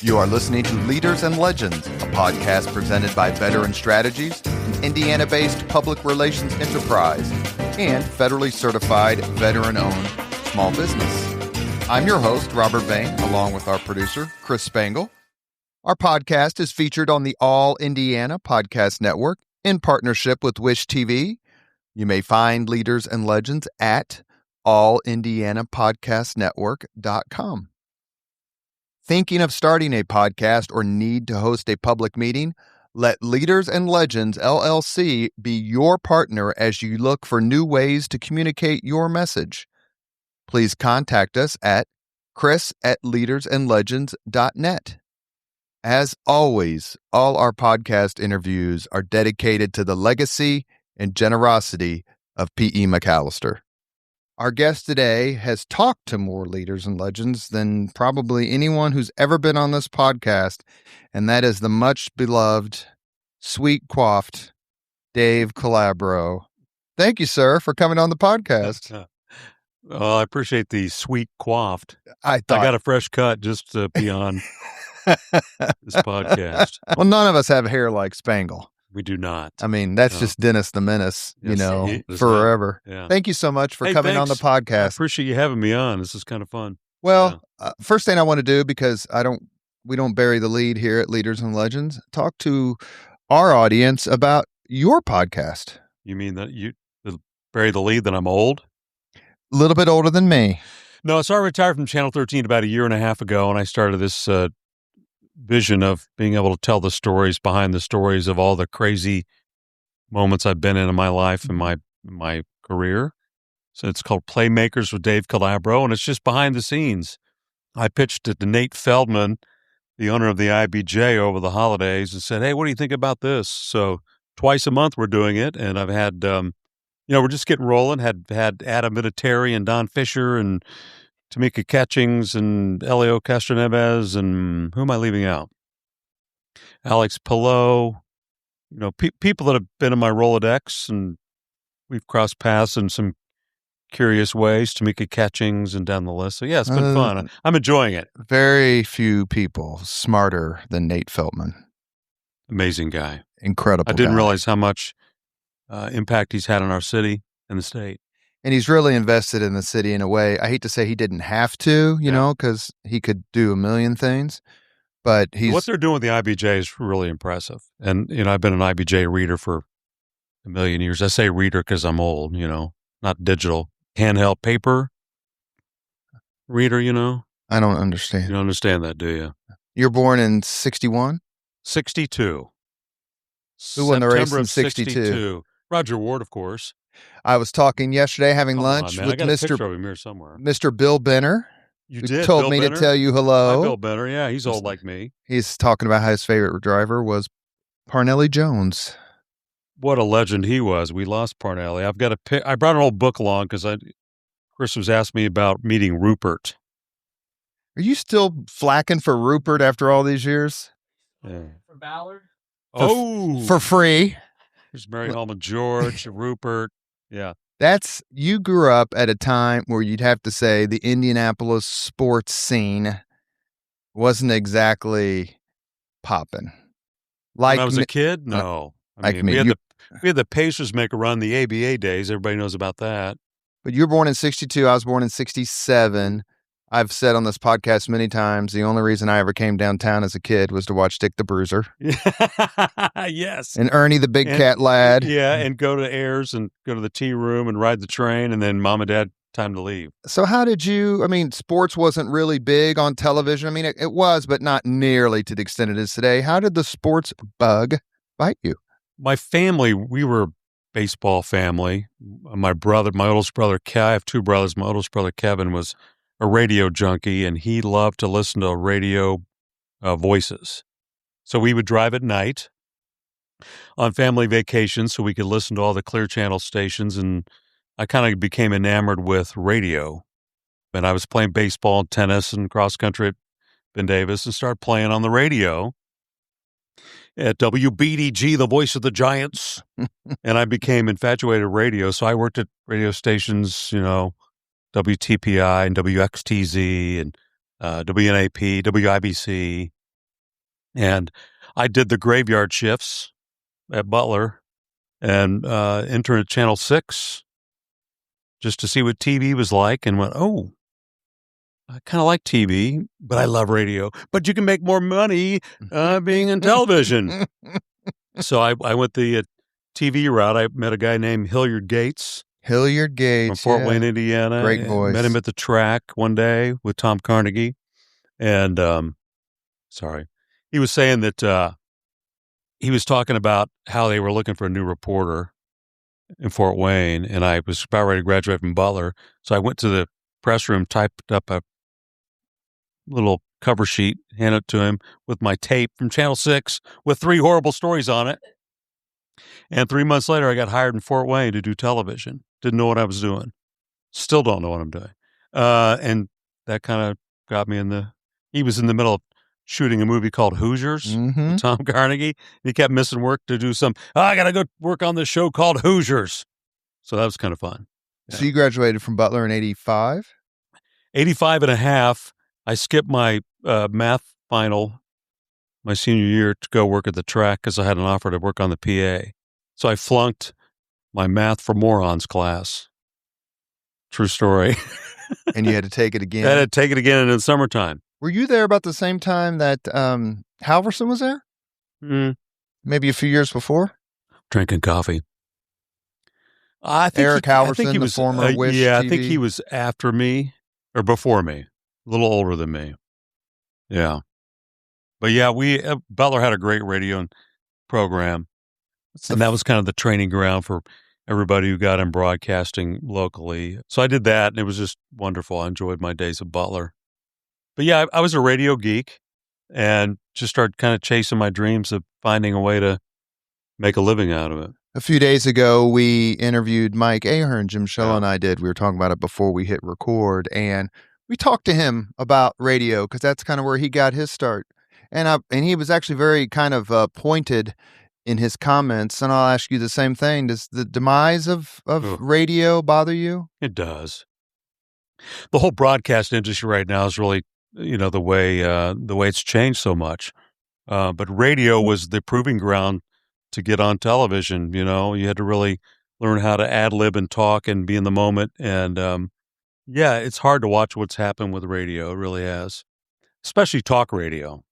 You are listening to Leaders and Legends, a podcast presented by Veteran Strategies, an Indiana-based public relations enterprise, and federally certified veteran-owned small business. I'm your host, Robert Bain, along with our producer, Chris Spangle. Our podcast is featured on the All Indiana Podcast Network in partnership with Wish TV. You may find Leaders and Legends at allindianapodcastnetwork.com. Thinking of starting a podcast or need to host a public meeting? Let Leaders and Legends, LLC be your partner as you look for new ways to communicate your message. Please contact us at chris@leadersandlegends.net. As always, all our podcast interviews are dedicated to the legacy and generosity of P.E. McAllister. Our guest today has talked to more leaders and legends than probably anyone who's ever been on this podcast, and that is the much-beloved, sweet-coiffed Dave Calabro. Thank you, sir, for coming on the podcast. Well, I appreciate the sweet coiffed. I got a fresh cut just to be on this podcast. Well, none of us have hair like Spangle. We do not. I mean, that's just Dennis the Menace, forever. Yeah. Thank you so much for coming on the podcast. I appreciate you having me on. This is kind of fun. Well, first thing I want to do, because we don't bury the lead here at Leaders and Legends, talk to our audience about your podcast. You mean that you bury the lead that I'm old? A little bit older than me. No, so I retired from Channel 13 about a year and a half ago, and I started this vision of being able to tell the stories behind the stories of all the crazy moments I've been in my life and my career. So it's called Playmakers with Dave Calabro, and it's just behind the scenes. I pitched it to Nate Feldman, the owner of the IBJ, over the holidays and said, hey, what do you think about this? So twice a month we're doing it, and I've had, we're just getting rolling. Had Adam Vinatieri and Don Fisher and Tamika Catchings and Elio Castroneves, and who am I leaving out? Alex Pillow, people that have been in my Rolodex, and we've crossed paths in some curious ways, Tamika Catchings and down the list. So, yeah, it's been fun. I'm enjoying it. Very few people smarter than Nate Feldman. Amazing guy. Incredible I didn't guy. realize how much impact he's had on our city and the state. And he's really invested in the city in a way. I hate to say he didn't have to, because he could do a million things. But what they're doing with the IBJ is really impressive. And, I've been an IBJ reader for a million years. I say reader because I'm old, not digital. Handheld paper reader, I don't understand. You don't understand that, do you? You're born in 61? 62. Who won the race in 62? Roger Ward, of course. I was talking yesterday, having lunch with Mr. Bill Benner. You did? Told Bill me Benner? to tell you hello. Hi, Bill Benner. Yeah, he's old like me. He's talking about how his favorite driver was Parnelli Jones. What a legend he was. We lost Parnelli. I brought an old book along because Chris was asking me about meeting Rupert. Are you still flacking for Rupert after all these years? Yeah. For Ballard? For free. There's Mary Holman George, Rupert. Yeah. You grew up at a time where you'd have to say the Indianapolis sports scene wasn't exactly popping. When I was a kid? No. We had the Pacers make a run the ABA days. Everybody knows about that. But you were born in 62. I was born in 67. I've said on this podcast many times, the only reason I ever came downtown as a kid was to watch Dick the Bruiser. Yes. And Ernie the Big Cat Lad. Yeah, and go to Ayers and go to the tea room and ride the train, and then Mom and Dad, time to leave. So how did sports wasn't really big on television. It was, but not nearly to the extent it is today. How did the sports bug bite you? My family, we were a baseball family. My oldest brother, I have two brothers. My oldest brother, Kevin, was a radio junkie, and he loved to listen to radio voices. So we would drive at night on family vacations so we could listen to all the Clear Channel stations, and I kind of became enamored with radio. And I was playing baseball and tennis and cross country at Ben Davis and started playing on the radio at WBDG, the voice of the Giants. And I became infatuated with radio. So I worked at radio stations, WTPI and WXTZ and WNAP, WIBC, And I did the graveyard shifts at Butler and interned at Channel 6 just to see what TV was like, and went, oh, I kind of like TV, but I love radio. But you can make more money being in television. So I went the TV route. I met a guy named Hilliard Gates. From Fort Wayne, Indiana. Great voice. Met him at the track one day with Tom Carnegie. And, he was saying that he was talking about how they were looking for a new reporter in Fort Wayne, and I was about ready to graduate from Butler. So I went to the press room, typed up a little cover sheet, handed it to him with my tape from Channel 6 with 3 horrible stories on it. And 3 months later, I got hired in Fort Wayne to do television. Didn't know what I was doing. Still don't know what I'm doing. And that kind of got me he was in the middle of shooting a movie called Hoosiers with Tom Carnegie. He kept missing work to do I got to go work on this show called Hoosiers. So that was kind of fun. So you graduated from Butler in 85? 85 and a half. I skipped my math final my senior year to go work at the track because I had an offer to work on the PA. So I flunked my math for morons class. True story. And you had to take it again? I had to take it again in the summertime. Were you there about the same time that Halverson was there? Maybe a few years before? Drinking coffee. I think Eric Halverson, the former Wish TV. I think he was after me or before me. A little older than me. Yeah. But yeah, Butler had a great radio program. And that was kind of the training ground for everybody who got in broadcasting locally. So I did that, and it was just wonderful. I enjoyed my days at Butler. But yeah, I was a radio geek and just started kind of chasing my dreams of finding a way to make a living out of it. A few days ago, we interviewed Mike Ahern, Jim Show and I did. We were talking about it before we hit record, and we talked to him about radio because that's kind of where he got his start. And he was actually very kind of pointed in his comments, and I'll ask you the same thing. Does the demise of radio bother you? It does. The whole broadcast industry right now is really, the way it's changed so much. But radio was the proving ground to get on television. You had to really learn how to ad lib and talk and be in the moment. And it's hard to watch what's happened with radio. It really has, especially talk radio.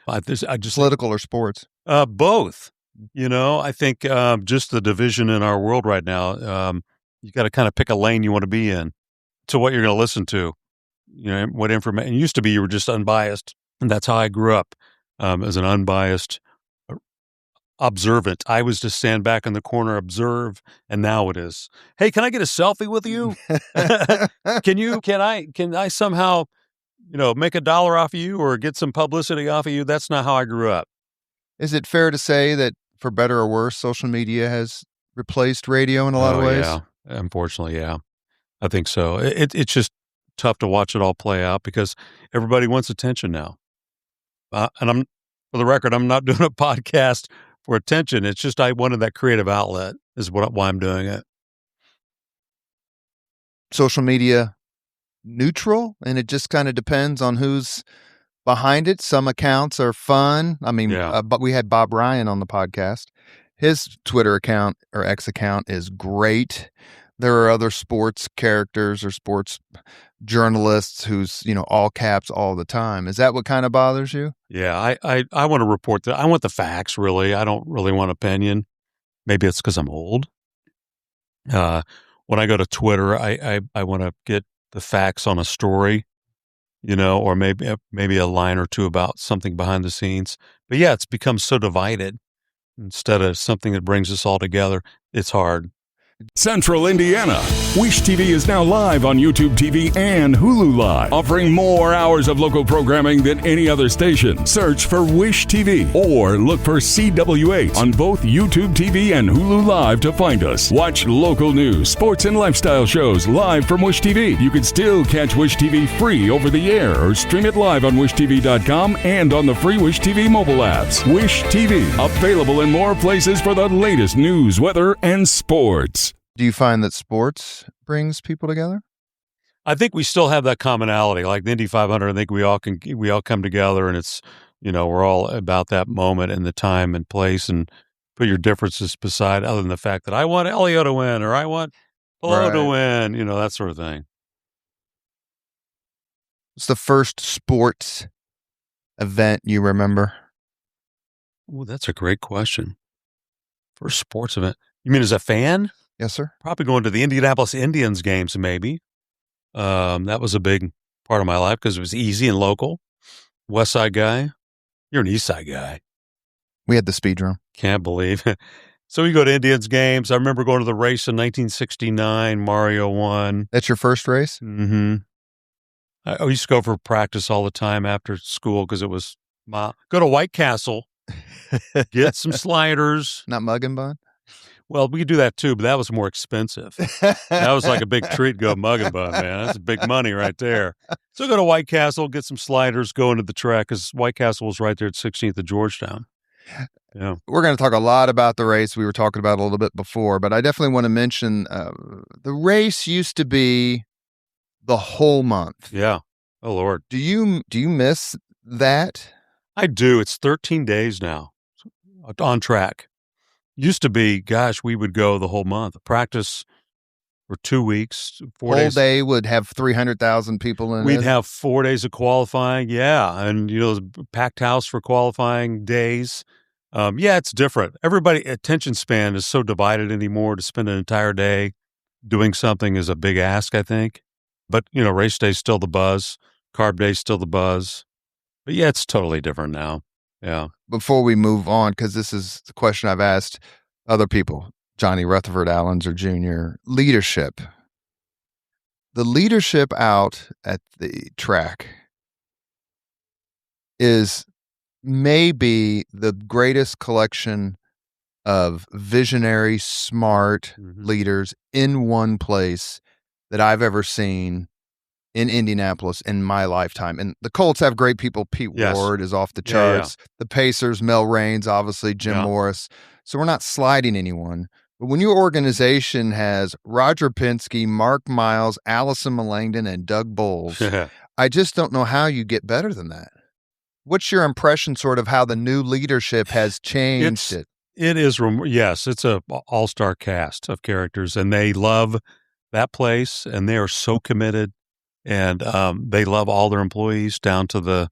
I just political or sports. Both. I think just the division in our world right now, you got to kind of pick a lane you want to be in to what you're going to listen to. What information. It used to be you were just unbiased, and that's how I grew up as an unbiased observant. I was to stand back in the corner, observe, and now it is, hey, can I get a selfie with you? Can I somehow, make $1 off of you or get some publicity off of you? That's not how I grew up. Is it fair to say that, for better or worse, social media has replaced radio in a lot of ways? Yeah, unfortunately, yeah. I think so. It's just tough to watch it all play out because everybody wants attention now. And for the record, I'm not doing a podcast for attention. It's just I wanted that creative outlet is why I'm doing it. Social media neutral, and it just kind of depends on who's behind it. Some accounts are fun. I mean, but we had Bob Ryan on the podcast. His Twitter account or X account is great. There are other sports characters or sports journalists who's, all caps all the time. Is that what kind of bothers you? Yeah, I want to report that. I want the facts, really. I don't really want opinion. Maybe it's because I'm old. When I go to Twitter, I want to get the facts on a story, or maybe a line or two about something behind the scenes. But yeah, it's become so divided instead of something that brings us all together. It's hard. Central Indiana. Wish TV is now live on YouTube TV and Hulu Live, offering more hours of local programming than any other station. Search for Wish TV or look for CW8 on both YouTube TV and Hulu Live to find us. Watch local news, sports, and lifestyle shows live from Wish TV. You can still catch Wish TV free over the air or stream it live on wishtv.com and on the free Wish TV mobile apps. Wish TV, available in more places for the latest news, weather, and sports. Do you find that sports brings people together? I think we still have that commonality, like the Indy 500. I think we all come together, and it's We're all about that moment and the time and place, and put your differences beside, other than the fact that I want Elio to win or I want Polo to win, that sort of thing. What's the first sports event you remember? Oh, that's a great question. First sports event. You mean as a fan? Yes, sir. Probably going to the Indianapolis Indians games, maybe. That was a big part of my life because it was easy and local. West Side guy. You're an East Side guy. We had the speed drum. Can't believe it. So we go to Indians games. I remember going to the race in 1969. Mario won. That's your first race? Mm-hmm. I used to go for practice all the time after school because it was go to White Castle, get some sliders. Not Mug and Bun? Well, we could do that too, but that was more expensive. That was like a big treat to go Mug and Bun, man. That's big money right there. So go to White Castle, get some sliders, go into the track because White Castle was right there at 16th of Georgetown. Yeah. We're going to talk a lot about the race. We were talking about it a little bit before, but I definitely want to mention the race used to be the whole month. Yeah. Oh, Lord. Do you miss that? I do. It's 13 days now on track. Used to be, gosh, we would go the whole month. Practice for 2 weeks, 4 days. Whole day would have 300,000 people in it. We'd have 4 days of qualifying. Yeah. And, packed house for qualifying days. Yeah, it's different. Everybody, attention span is so divided anymore. To spend an entire day doing something is a big ask, I think. But, race day's still the buzz. Carb day's still the buzz. But yeah, it's totally different now. Yeah. Before we move on, because this is the question I've asked other people, Johnny Rutherford Allenser Jr., leadership. The leadership out at the track is maybe the greatest collection of visionary, smart leaders in one place that I've ever seen in Indianapolis in my lifetime. And the Colts have great people. Pete Ward is off the charts. Yeah. The Pacers, Mel Raines, obviously, Jim Morris. So we're not sliding anyone. But when your organization has Roger Penske, Mark Miles, Allison Langdon, and Doug Bowles, I just don't know how you get better than that. What's your impression sort of how the new leadership has changed it? It is, yes, it's a all-star cast of characters, and they love that place, and they are so committed. And they love all their employees down to the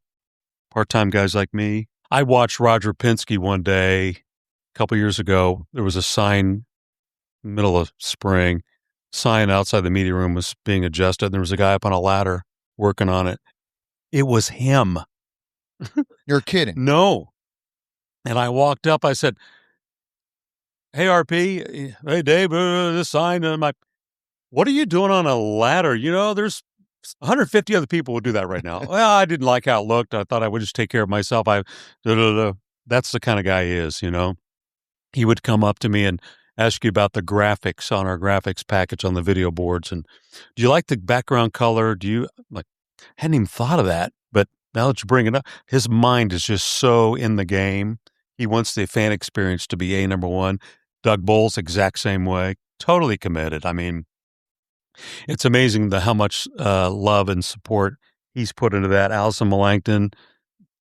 part-time guys like me. I watched Roger Penske one day, a couple years ago. There was a sign, middle of spring, sign outside the media room was being adjusted. There was a guy up on a ladder working on it. It was him. You're kidding. No. And I walked up. I said, "Hey, RP, hey, Dave, this sign." And I'm like, "What are you doing on a ladder? There's 150 other people would do that right now." Well, I didn't like how it looked. I thought I would just take care of myself. That's the kind of guy he is, He would come up to me and ask you about the graphics on our graphics package on the video boards. And do you like the background color? Hadn't even thought of that. But now that you bring it up, his mind is just so in the game. He wants the fan experience to be number one. Doug Bowles, exact same way. Totally committed. I mean, it's amazing how much love and support he's put into that. Allison Langdon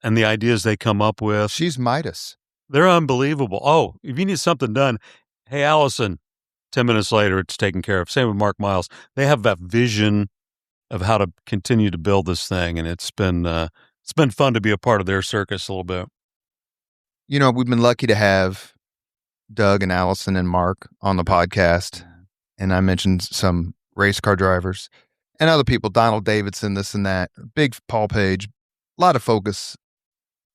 and the ideas they come up with. She's Midas. They're unbelievable. Oh, if you need something done, hey, Allison, 10 minutes later, it's taken care of. Same with Mark Miles. They have that vision of how to continue to build this thing, and it's been fun to be a part of their circus a little bit. We've been lucky to have Doug and Allison and Mark on the podcast, and I mentioned some race car drivers and other people, Donald Davidson, this and that, big Paul Page, a lot of focus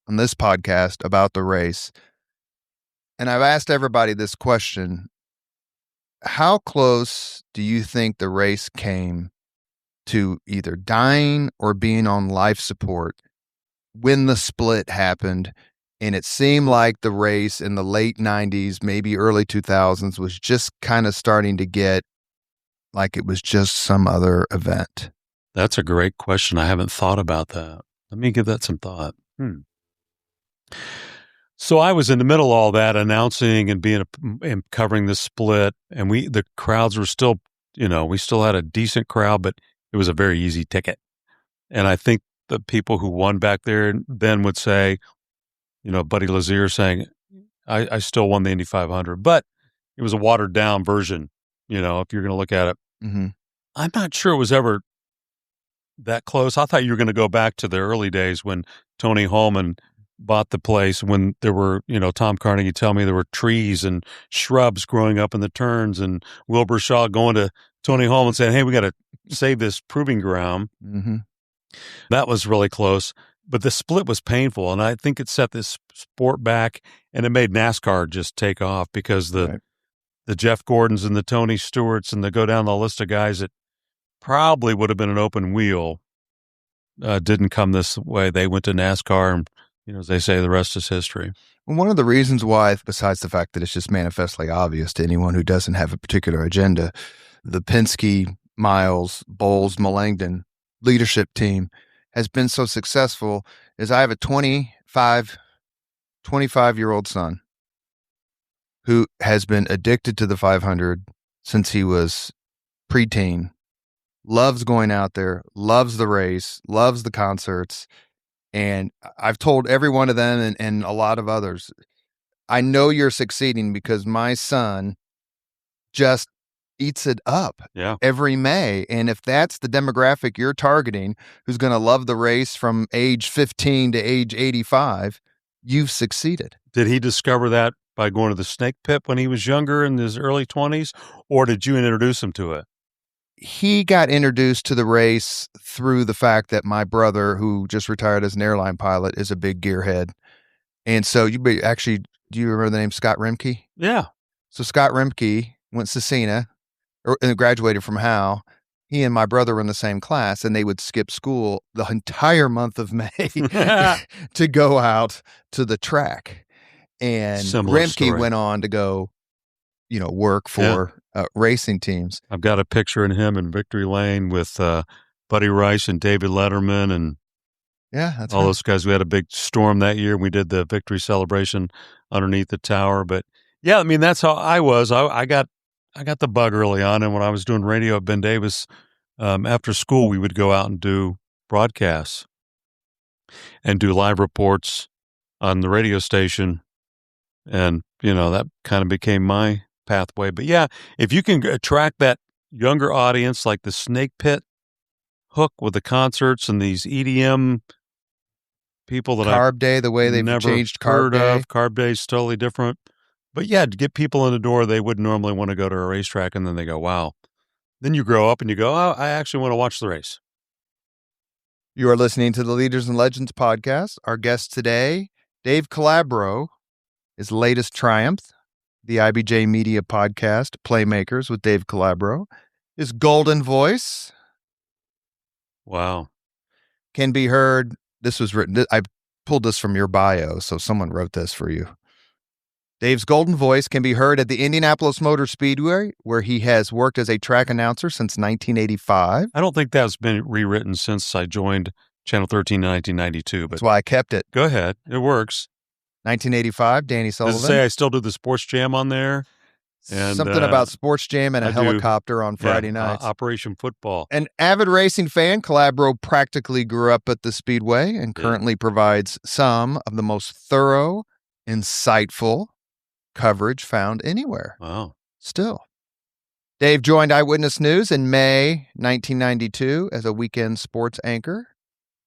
on this podcast about the race. And I've asked everybody this question: how close do you think the race came to either dying or being on life support when the split happened? And it seemed like the race in the late 90s, maybe early 2000s, was just kind of starting to get like it was just some other event. That's a great question. I haven't thought about that. Let me give that some thought. So I was in the middle of all that, announcing and covering the split, and the crowds were still, we still had a decent crowd, but it was a very easy ticket. And I think the people who won back there then would say, Buddy Lazier saying, I still won the Indy 500, but it was a watered down version, if you're going to look at it. Mm-hmm. I'm not sure it was ever that close. I thought you were going to go back to the early days when Tony Holman bought the place, when there were, Tom Carnegie tell me there were trees and shrubs growing up in the turns, and Wilbur Shaw going to Tony Holman saying, hey, we got to save this proving ground. Mm-hmm. That was really close. But the split was painful, and I think it set this sport back, and it made NASCAR just take off because the Jeff Gordons and the Tony Stewarts and the go down the list of guys that probably would have been an open wheel didn't come this way. They went to NASCAR, and as they say, the rest is history. Well, one of the reasons why, besides the fact that it's just manifestly obvious to anyone who doesn't have a particular agenda, the Penske, Miles, Bowles, Melangton leadership team has been so successful is I have a 25-year-old son who has been addicted to the 500 since he was preteen, loves going out there, loves the race, loves the concerts. And I've told every one of them and a lot of others, I know you're succeeding because my son just eats it up every May. And if that's the demographic you're targeting, who's going to love the race from age 15 to age 85, you've succeeded. Did he discover that by going to the snake pit when he was younger in his early 20s, or did you introduce him to it? He got introduced to the race through the fact that my brother, who just retired as an airline pilot, is a big gearhead. And so do you remember the name Scott Remke? Yeah. So Scott Remke went to Cena and graduated from Howe. He and my brother were in the same class, and they would skip school the entire month of May to go out to the track. And Remke went on to go, work for racing teams. I've got a picture of him in Victory Lane with Buddy Rice and David Letterman and that's all those guys. We had a big storm that year. We did the victory celebration underneath the tower. But that's how I was. I got the bug early on, and when I was doing radio at Ben Davis, after school we would go out and do broadcasts and do live reports on the radio station, and that kind of became my pathway. But if you can attract that younger audience, like the Snake Pit hook with the concerts and these EDM people that Carb Day, the way they've changed Carb Day. Carb Day is totally different. But to get people in the door, they would normally want to go to a racetrack, and then they go, wow. Then you grow up and you go, oh, I actually want to watch the race. You are listening to the Leaders and Legends podcast. Our guest today, Dave Calabro, his latest triumph, the IBJ Media podcast, Playmakers with Dave Calabro. His golden voice. Wow. Can be heard. This was written, I pulled this from your bio, so someone wrote this for you. Dave's golden voice can be heard at the Indianapolis Motor Speedway, where he has worked as a track announcer since 1985. I don't think that's been rewritten since I joined Channel 13 in 1992. But that's why I kept it. Go ahead. It works. 1985, Danny Sullivan. Does it say I still do the Sports Jam on there? And, something about Sports Jam and a helicopter on Friday nights. Operation Football. An avid racing fan, Calabro practically grew up at the Speedway and currently provides some of the most thorough, insightful coverage found anywhere. Wow. Still. Dave joined Eyewitness News in May 1992 as a weekend sports anchor.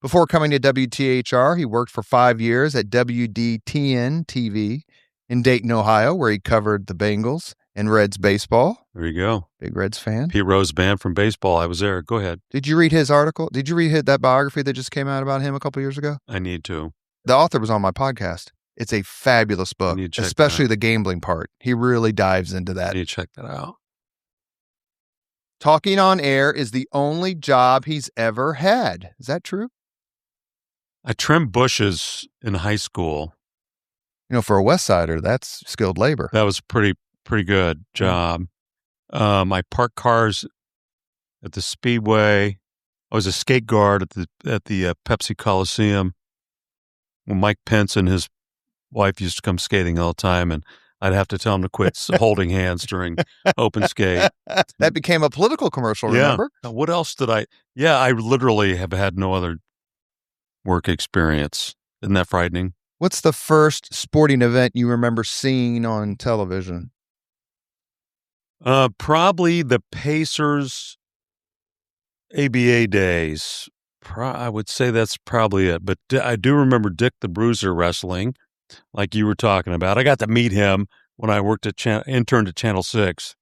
Before coming to WTHR, he worked for 5 years at WDTN TV in Dayton, Ohio, where he covered the Bengals and Reds baseball. There you go. Big Reds fan. Pete Rose banned from baseball. I was there. Go ahead. Did you read his article? Did you read that biography that just came out about him a couple years ago? I need to. The author was on my podcast. It's a fabulous book, especially the gambling part. He really dives into that. I need to check that out. Talking on air is the only job he's ever had. Is that true? I trimmed bushes in high school. For a West Sider, that's skilled labor. That was a pretty good job. I parked cars at the Speedway. I was a skate guard at the Pepsi Coliseum when Mike Pence and his wife used to come skating all the time, and I'd have to tell him to quit holding hands during open skate. That became a political commercial, remember? What else did I... I literally have had no other work experience. Isn't that frightening? What's the first sporting event you remember seeing on television? Probably the Pacers ABA days. I would say that's probably it. But I do remember Dick the Bruiser wrestling, like you were talking about. I got to meet him when I worked at interned at Channel 6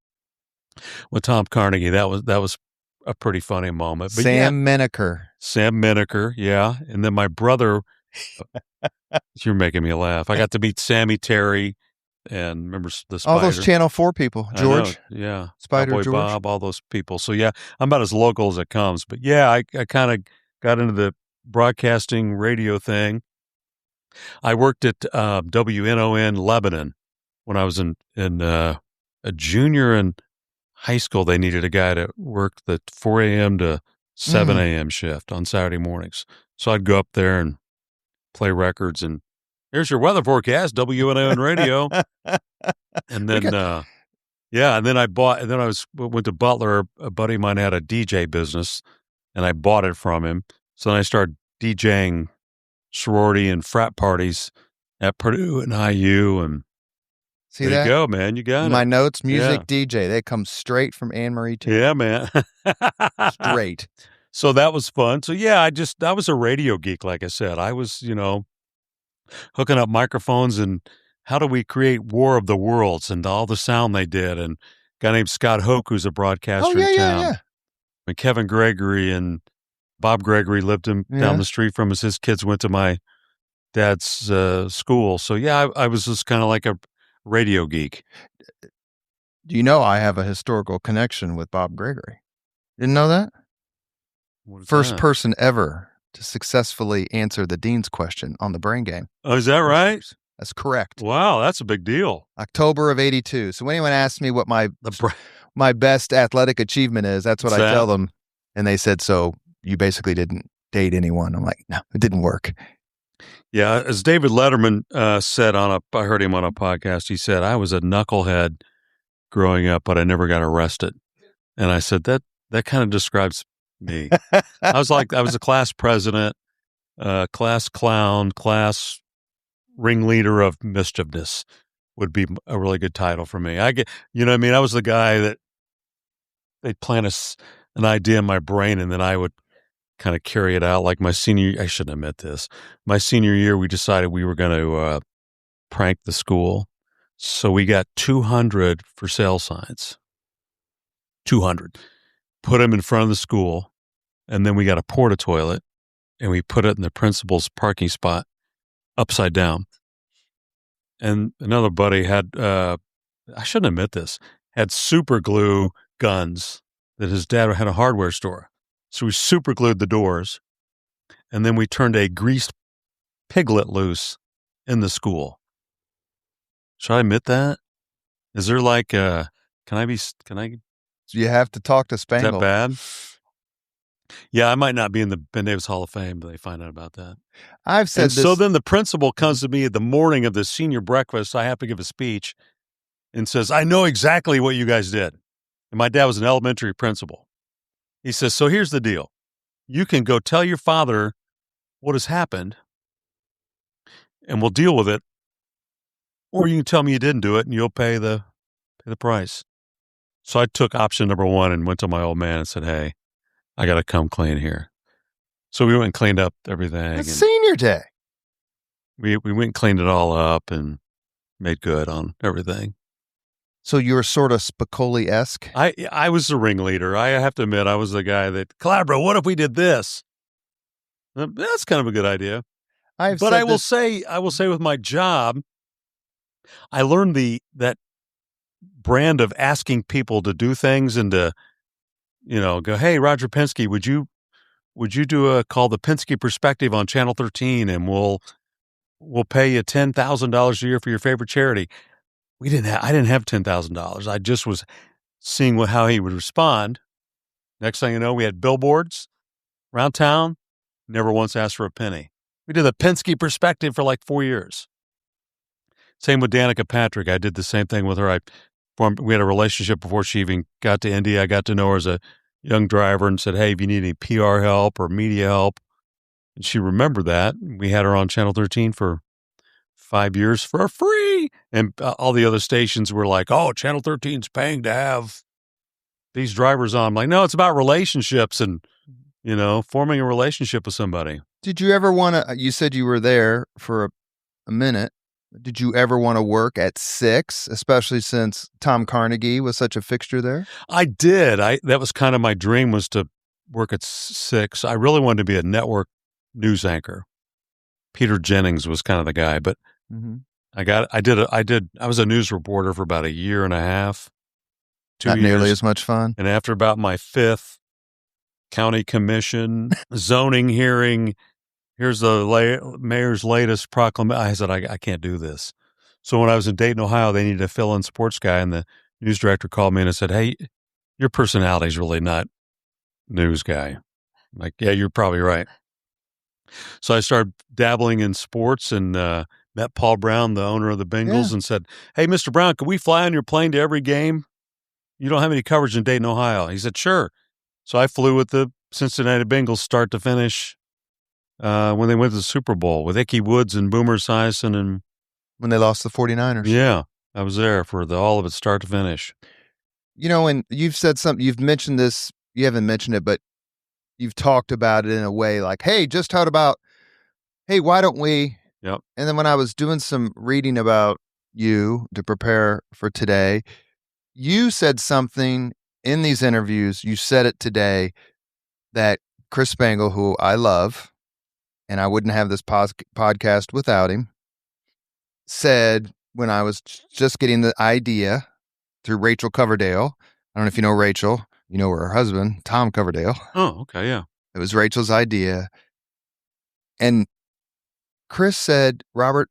with Tom Carnegie. That was a pretty funny moment. But Sam Menaker, yeah. And then my brother, you're making me laugh. I got to meet Sammy Terry and remember the Spider. All those Channel 4 people, George. Yeah. Spider Cowboy George. Bob, all those people. So, yeah, I'm about as local as it comes. But, yeah, I kind of got into the broadcasting radio thing. I worked at WNON Lebanon when I was in a junior in high school. They needed a guy to work the 4 a.m. to 7 a.m. shift on Saturday mornings. So I'd go up there and play records, and here's your weather forecast, WNON radio. And then, and then I went to Butler. A buddy of mine had a DJ business, and I bought it from him. So then I started DJing sorority and frat parties at Purdue and IU, and see there that? You go, man. You got my it. notes, music, DJ. They come straight from Anne Marie too. Yeah, man. Straight. So that was fun. So yeah, I was a radio geek, like I said. I was, hooking up microphones and how do we create War of the Worlds and all the sound they did. And a guy named Scott Hoke, who's a broadcaster in town. Yeah. And Kevin Gregory and Bob Gregory lived down the street from us. His kids went to my dad's school. So yeah, I was just kind of like a radio geek. Do you know I have a historical connection with Bob Gregory? Didn't know that? First person ever to successfully answer the Dean's question on the Brain Game. Oh, is that right? That's correct. Wow, that's a big deal. October of 82. So when anyone asks me what my best athletic achievement is, that's what I tell them. And they said, so you basically didn't date anyone. I'm like, no, it didn't work. Yeah, as David Letterman said I heard him on a podcast, he said, I was a knucklehead growing up, but I never got arrested. And I said, that kind of describes me. I was a class president, class clown, class ringleader of mischievousness would be a really good title for me. I was the guy that they'd plant an idea in my brain and then I would kind of carry it out. Like I shouldn't admit this. My senior year, we decided we were going to prank the school. So we got 200 for sale signs. 200. Put them in front of the school. And then we got a porta toilet and we put it in the principal's parking spot upside down. And another buddy had, I shouldn't admit this, had super glue guns that his dad had a hardware store. So we super glued the doors and then we turned a greased piglet loose in the school. Should I admit that? Is there can I? You have to talk to Spangle. Is that bad? Yeah, I might not be in the Ben Davis Hall of Fame, but they find out about that. I've said this. So then the principal comes to me at the morning of the senior breakfast. I have to give a speech and says, I know exactly what you guys did. And my dad was an elementary principal. He says, so here's the deal. You can go tell your father what has happened and we'll deal with it. Or you can tell me you didn't do it and you'll pay the price. So I took option number one and went to my old man and said, hey, I got to come clean here. So we went and cleaned up everything. It's senior day. We went and cleaned it all up and made good on everything. So you were sort of Spicoli-esque? I was the ringleader. I have to admit, I was the guy that, Calabro, what if we did this? That's kind of a good idea. I will say with my job, I learned that brand of asking people to do things and to, go, hey, Roger Penske, would you do a call the Penske Perspective on Channel 13 and we'll pay you $10,000 a year for your favorite charity. I didn't have $10,000. I just was seeing how he would respond. Next thing you know, we had billboards around town. Never once asked for a penny. We did the Penske Perspective for like 4 years. Same with Danica Patrick. I did the same thing with her. We had a relationship before she even got to Indy. I got to know her as a young driver and said, hey, if you need any PR help or media help. And she remembered that. We had her on Channel 13 for 5 years for free. And all the other stations were like, oh, Channel 13's paying to have these drivers on. I'm like, no, it's about relationships and, forming a relationship with somebody. Did you ever want to, you said you were there for a minute. Did you ever want to work at 6, especially since Tom Carnegie was such a fixture there? I did. That was kind of my dream, was to work at 6. I really wanted to be a network news anchor. Peter Jennings was kind of the guy, but I was a news reporter for about a year and a half, 2 years. Not nearly as much fun. And after about my 5th county commission zoning hearing, here's the mayor's latest proclamation. I said, I can't do this. So when I was in Dayton, Ohio, they needed a fill-in sports guy, and the news director called me and said, hey, your personality's really not news guy. I'm like, yeah, you're probably right. So I started dabbling in sports and met Paul Brown, the owner of the Bengals, and said, hey, Mr. Brown, can we fly on your plane to every game? You don't have any coverage in Dayton, Ohio. He said, sure. So I flew with the Cincinnati Bengals start to finish when they went to the Super Bowl with Ickey Woods and Boomer Esiason. And when they lost the 49ers. Yeah, I was there for all of it start to finish. And you've said something, you've mentioned this, you haven't mentioned it, but you've talked about it in a way like, hey, just how about, hey, why don't we? Yep. And then when I was doing some reading about you to prepare for today, you said something in these interviews, you said it today, that Chris Spangle, who I love, and I wouldn't have this podcast without him, said when I was just getting the idea through Rachel Coverdale. I don't know if you know Rachel. You know her husband, Tom Coverdale. Oh, okay, yeah. It was Rachel's idea. And Chris said, Robert,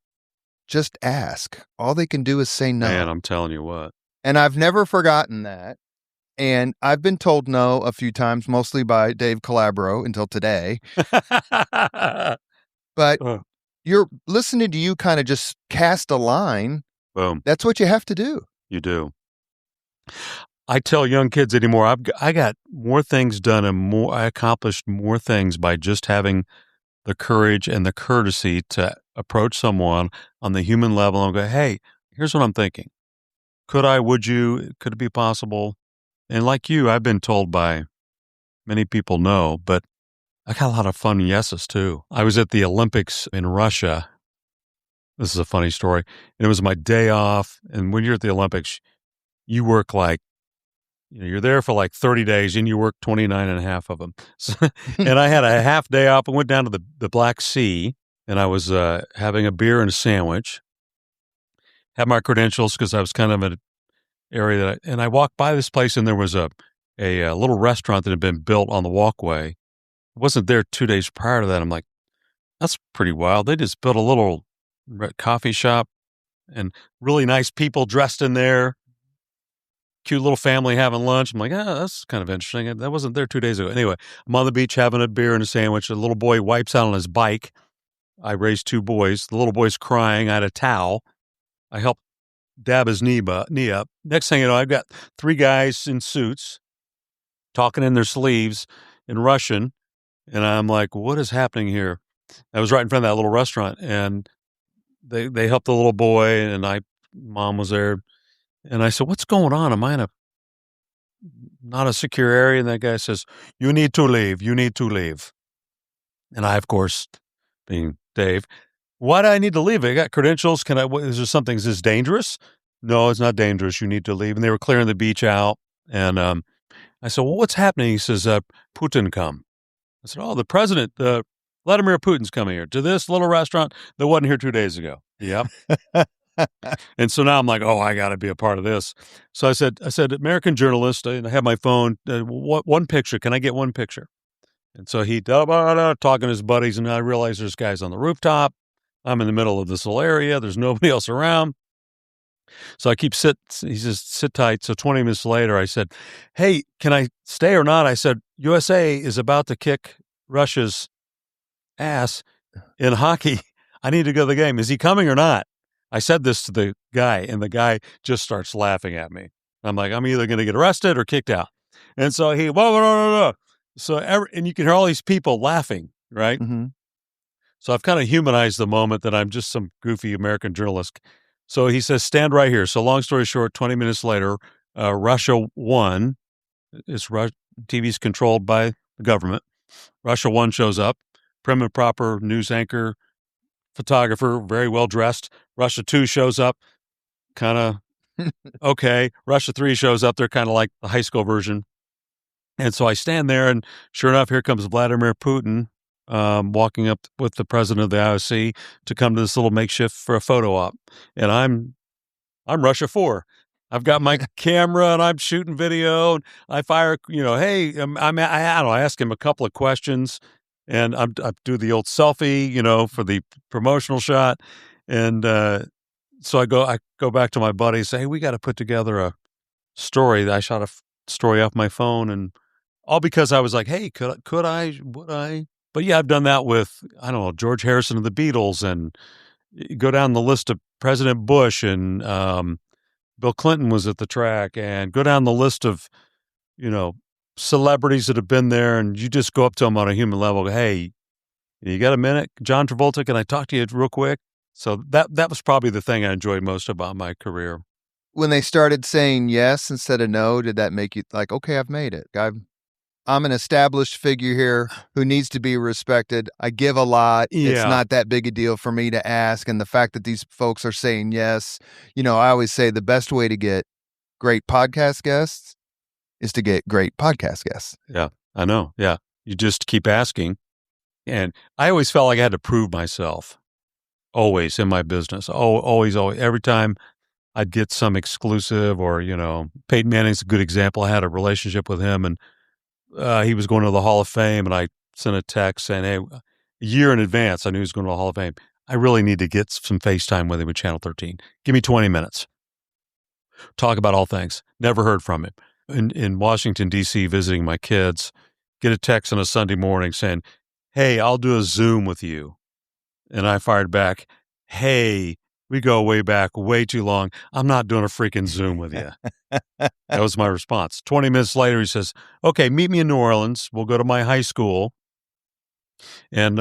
just ask. All they can do is say no. Man, I'm telling you what. And I've never forgotten that. And I've been told no a few times, mostly by Dave Calabro until today. But you're listening to you kind of just cast a line. Boom. That's what you have to do. You do. I tell young kids anymore, I got more things done and I accomplished more things by just having the courage and the courtesy to approach someone on the human level and go, hey, here's what I'm thinking. Would you, could it be possible? And like you, I've been told by many people no, but I got a lot of fun yeses too. I was at the Olympics in Russia. This is a funny story. And it was my day off. And when you're at the Olympics, you work like, you're there for like 30 days and you work 29 and a half of them. So, and I had a half day off and went down to the Black Sea, and I was having a beer and a sandwich. Had my credentials because I was kind of in an area and I walked by this place and there was a little restaurant that had been built on the walkway. I wasn't there 2 days prior to that. I'm like, that's pretty wild. They just built a little coffee shop and really nice people dressed in there. Cute little family having lunch. I'm like, that's kind of interesting. That wasn't there 2 days ago. Anyway, I'm on the beach having a beer and a sandwich. A little boy wipes out on his bike. I raised 2 boys. The little boy's crying. I had a towel. I helped dab his knee up. Next thing you know, I've got 3 guys in suits talking in their sleeves in Russian. And I'm like, what is happening here? I was right in front of that little restaurant, and they helped the little boy, and mom was there. And I said, what's going on? Am I in not a secure area? And that guy says, you need to leave. You need to leave. And I, of course, being Dave, why do I need to leave? I got credentials. Is there something? Is this dangerous? No, it's not dangerous. You need to leave. And they were clearing the beach out. And I said, well, what's happening? He says, Putin come. I said, the president, Vladimir Putin's coming here to this little restaurant that wasn't here 2 days ago. Yep. And so now I'm like, I got to be a part of this. So I said, American journalist, and I have my phone. One picture? Can I get one picture? And so he talking to his buddies, and I realize there's guys on the rooftop. I'm in the middle of this little area. There's nobody else around. So I keep he says, sit tight. So 20 minutes later, I said, hey, can I stay or not? I said, USA is about to kick Russia's ass in hockey. I need to go to the game. Is he coming or not? I said this to the guy, and the guy just starts laughing at me. I'm like, I'm either going to get arrested or kicked out. And so he, whoa. So, and you can hear all these people laughing, right? Mm-hmm. So I've kind of humanized the moment that I'm just some goofy American journalist. So he says, stand right here. So long story short, 20 minutes later, Russia won. TV's controlled by the government. Russia 1 shows up, prim and proper news anchor, photographer, very well dressed. Russia 2 shows up, kind of okay. Russia 3 shows up. They're kind of like the high school version. And so I stand there, and sure enough, here comes Vladimir Putin walking up with the president of the IOC to come to this little makeshift for a photo op. And I'm Russia 4. I've got my camera and I'm shooting video, and I fire, hey, I don't know, I ask him a couple of questions, and I do the old selfie, for the promotional shot. And so I go back to my buddy and say, hey, we got to put together a story. I shot a story off my phone, and all because I was like, hey, would I? But yeah, I've done that with, I don't know, George Harrison of the Beatles, and you go down the list of President Bush, and Bill Clinton was at the track, and go down the list of, celebrities that have been there, and you just go up to them on a human level. Hey, you got a minute? John Travolta, can I talk to you real quick? So that was probably the thing I enjoyed most about my career. When they started saying yes instead of no, did that make you like, okay, I've made it? I'm an established figure here who needs to be respected. I give a lot. Yeah. It's not that big a deal for me to ask. And the fact that these folks are saying yes, I always say the best way to get great podcast guests is to get great podcast guests. Yeah, I know. Yeah. You just keep asking. And I always felt like I had to prove myself always in my business. Always. Every time I'd get some exclusive or, Peyton Manning's a good example. I had a relationship with him, and he was going to the Hall of Fame, and I sent a text saying, hey, a year in advance, I knew he was going to the Hall of Fame. I really need to get some FaceTime with him with Channel 13. Give me 20 minutes. Talk about all things. Never heard from him. In Washington, D.C., visiting my kids, get a text on a Sunday morning saying, hey, I'll do a Zoom with you. And I fired back, hey, we go way back, way too long. I'm not doing a freaking Zoom with you. That was my response. 20 minutes later, he says, okay, meet me in New Orleans. We'll go to my high school, and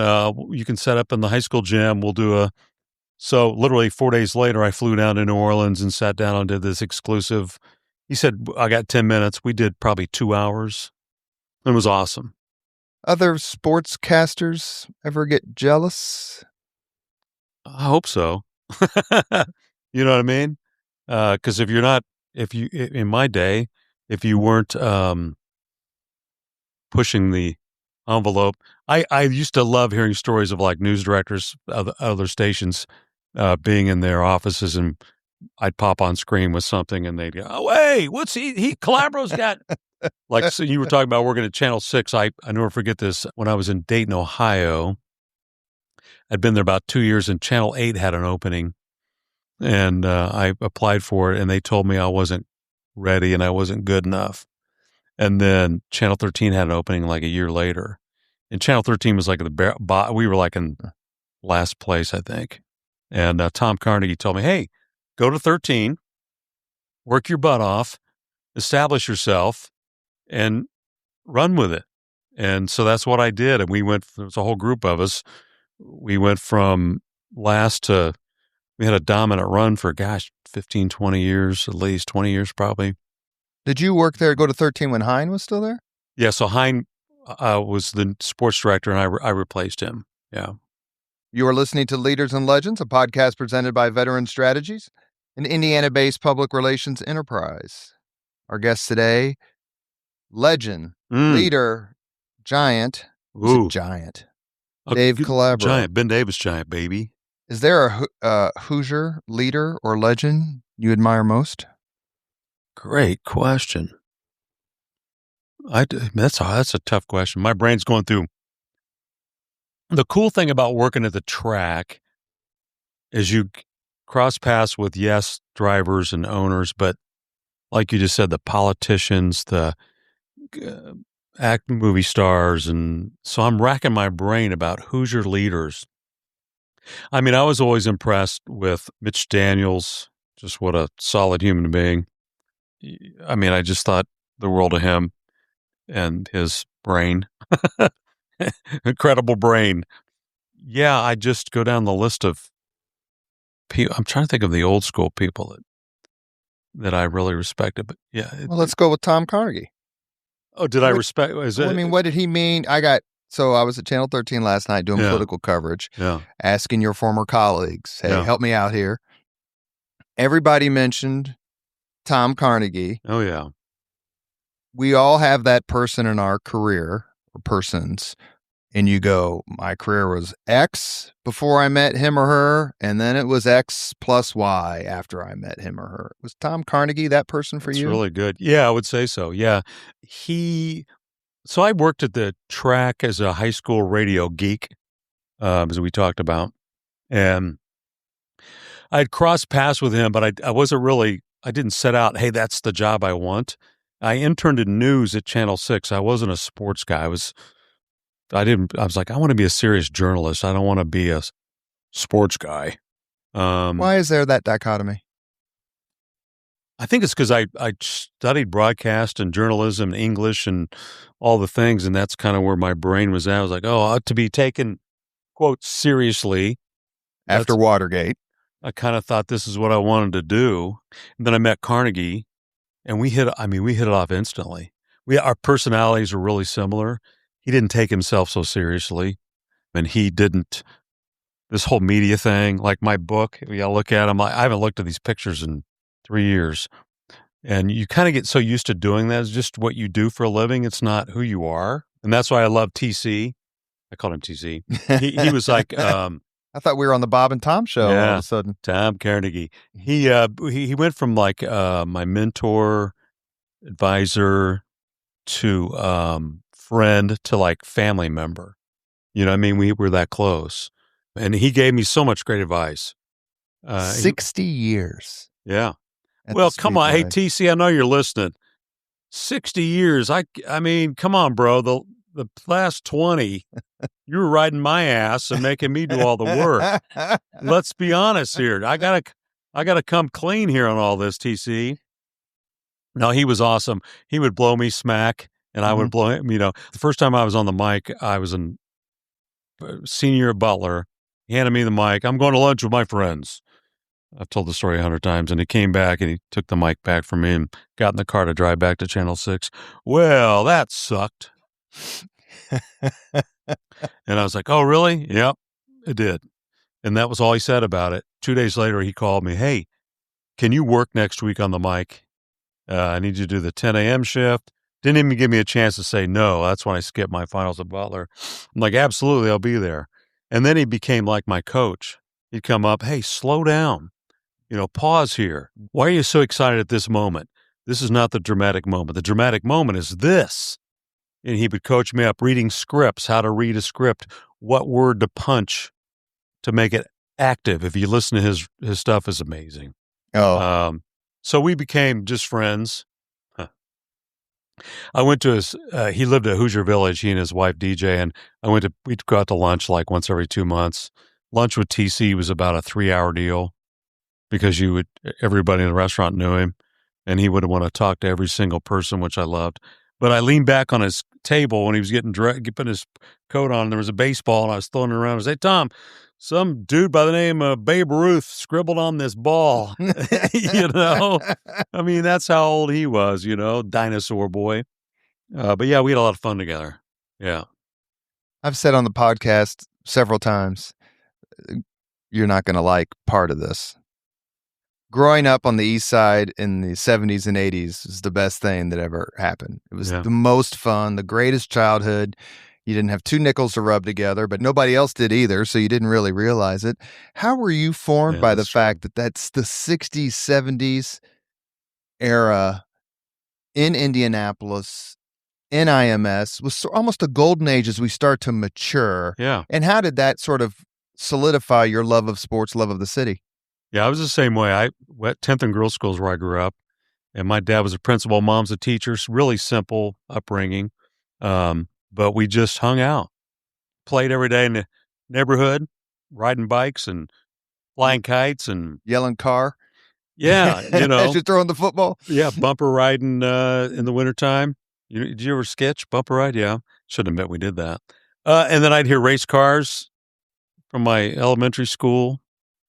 you can set up in the high school gym. We'll do so literally 4 days later, I flew down to New Orleans and sat down and did this exclusive. He said, I got 10 minutes. We did probably 2 hours. It was awesome. Other sportscasters ever get jealous? I hope so. You know what I mean? Because in my day, if you weren't pushing the envelope, I used to love hearing stories of like news directors of other stations being in their offices, and I'd pop on screen with something, and they'd go, oh, hey, what's he Calabro's got? Like, so you were talking about working at Channel 6. I never forget this. When I was in Dayton, Ohio, I'd been there about 2 years, and Channel 8 had an opening, and I applied for it, and they told me I wasn't ready and I wasn't good enough. And then Channel 13 had an opening like a year later, and Channel 13 was like we were like in last place, I think. And Tom Carnegie told me, hey, go to 13, work your butt off, establish yourself, and run with it. And so that's what I did. And there was a whole group of us. We went from last to, we had a dominant run for, 15, 20 years, at least 20 years probably. Did you work there, go to 13 when Hein was still there? Yeah, so Hein was the sports director, and I replaced him. Yeah. You are listening to Leaders and Legends, a podcast presented by Veteran Strategies, an Indiana-based public relations enterprise. Our guest today, legend, leader, giant. Ooh. Giant. Dave Calabro. Giant. Ben Davis giant, baby. Is there a Hoosier leader or legend you admire most? Great question. That's a tough question. My brain's going through. The cool thing about working at the track is you cross paths with, yes, drivers and owners, but like you just said, the politicians, the movie stars. And so I'm racking my brain about Hoosier leaders. I mean, I was always impressed with Mitch Daniels, just what a solid human being. I mean, I just thought the world of him and his brain. Incredible brain. Yeah, I just go down the list of people. I'm trying to think of the old school people that I really respected. But yeah. Well, let's go with Tom Carnegie. Oh, did I respect? Is Well, it? I mean, what did he mean? I was at Channel 13 last night doing political coverage, asking your former colleagues, hey, help me out here. Everybody mentioned Tom Carnegie. Oh, yeah. We all have that person in our career, or persons, and you go, my career was X before I met him or her, and then it was X plus Y after I met him or her. Was Tom Carnegie that person for you? It's really good. Yeah, I would say so. Yeah. So I worked at the track as a high school radio geek, as we talked about, and I'd crossed paths with him, but I didn't set out, hey, that's the job I want. I interned in news at Channel 6. I wasn't a sports guy. I was like, I want to be a serious journalist. I don't want to be a sports guy. Why is there that dichotomy? I think it's because I studied broadcast and journalism, English, and all the things, and that's kind of where my brain was at. I was like, oh, I ought to be taken, quote, seriously. After Watergate. I kind of thought this is what I wanted to do. And then I met Carnegie, and we hit it off instantly. Our personalities were really similar. He didn't take himself so seriously, and he didn't. This whole media thing, like my book, you got to look at them. I haven't looked at these pictures in 3 years. And you kind of get so used to doing that. It's just what you do for a living. It's not who you are. And that's why I love TC. I called him TC. He was like, I thought we were on the Bob and Tom show all of a sudden. Tom Carnegie. He went from like my mentor, advisor to friend to like family member. You know what I mean? We were that close. And he gave me so much great advice. 60 years. Yeah. Well, come on. Hey, TC, I know you're listening. 60 years. I mean, come on, bro. The last 20, you were riding my ass and making me do all the work. Let's be honest here. I gotta come clean here on all this, TC. No, he was awesome. He would blow me smack, and I would blow him. You know, the first time I was on the mic, I was in senior at Butler. He handed me the mic. I'm going to lunch with my friends. I've told the story 100 times, and he came back and he took the mic back from me and got in the car to drive back to Channel 6. Well, that sucked. And I was like, oh, really? Yep, it did. And that was all he said about it. 2 days later, he called me, hey, can you work next week on the mic? I need you to do the 10 a.m. shift. Didn't even give me a chance to say no. That's when I skipped my finals at Butler. I'm like, absolutely, I'll be there. And then he became like my coach. He'd come up, hey, slow down. You know, pause here. Why are you so excited at this moment? This is not the dramatic moment. The dramatic moment is this. And he would coach me up reading scripts, how to read a script, what word to punch to make it active. If you listen to his stuff is amazing. Oh. So we became just friends. I went to he lived at Hoosier Village, he and his wife DJ, and we'd go out to lunch like once every 2 months. Lunch with TC was about a 3-hour deal because everybody in the restaurant knew him, and he would want to talk to every single person, which I loved. But I leaned back on his table when he was putting his coat on, and there was a baseball, and I was throwing it around. I was like, hey, Tom, some dude by the name of Babe Ruth scribbled on this ball. You know? I mean, that's how old he was, you know, dinosaur boy. But yeah, we had a lot of fun together. Yeah. I've said on the podcast several times, you're not going to like part of this. Growing up on the East Side in the 70s and 80s was the best thing that ever happened. It was the most fun, the greatest childhood. You didn't have 2 nickels to rub together, but nobody else did either, so you didn't really realize it. How were you formed by the fact that that's the 60s, 70s era in Indianapolis, in IMS, was almost a golden age as we start to mature? Yeah. And how did that sort of solidify your love of sports, love of the city? Yeah, I was the same way. I went 10th and Girls Schools where I grew up, and my dad was a principal, mom's a teacher. Really simple upbringing, but we just hung out, played every day in the neighborhood, riding bikes and flying kites and yelling car. Yeah, you know, as you're throwing the football. Yeah, bumper riding in the wintertime. Did you ever sketch bumper ride? Yeah, should admit we did that. And then I'd hear race cars from my elementary school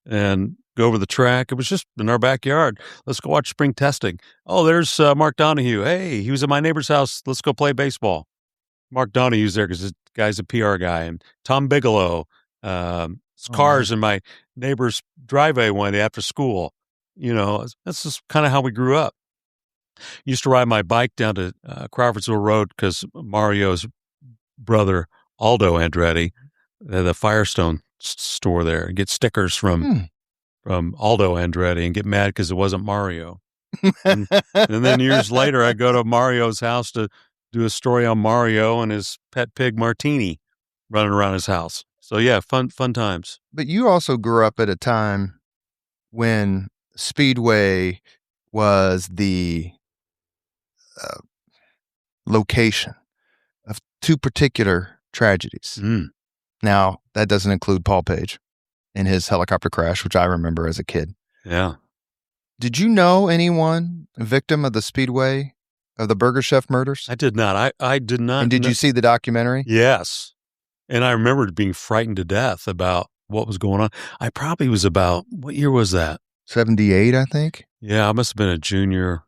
and go over the track. It was just in our backyard. Let's go watch spring testing. Oh, there's Mark Donahue. Hey, he was at my neighbor's house. Let's go play baseball. Mark Donahue's there because this guy's a PR guy. And Tom Bigelow, cars in my neighbor's driveway one day after school. That's just kind of how we grew up. Used to ride my bike down to Crawfordsville Road because Mario's brother, Aldo Andretti, had a Firestone store there, and get stickers from Aldo Andretti and get mad because it wasn't Mario. and then years later, I go to Mario's house to do a story on Mario and his pet pig Martini running around his house. So yeah, fun times. But you also grew up at a time when Speedway was the location of two particular tragedies. Now, that doesn't include Paul Page and his helicopter crash, which I remember as a kid. Yeah. Did you know anyone victim of the Speedway, of the Burger Chef murders? I did not. I did not. And did you see the documentary? Yes. And I remember being frightened to death about what was going on. I probably was about, what year was that? 78, I think. Yeah, I must have been a junior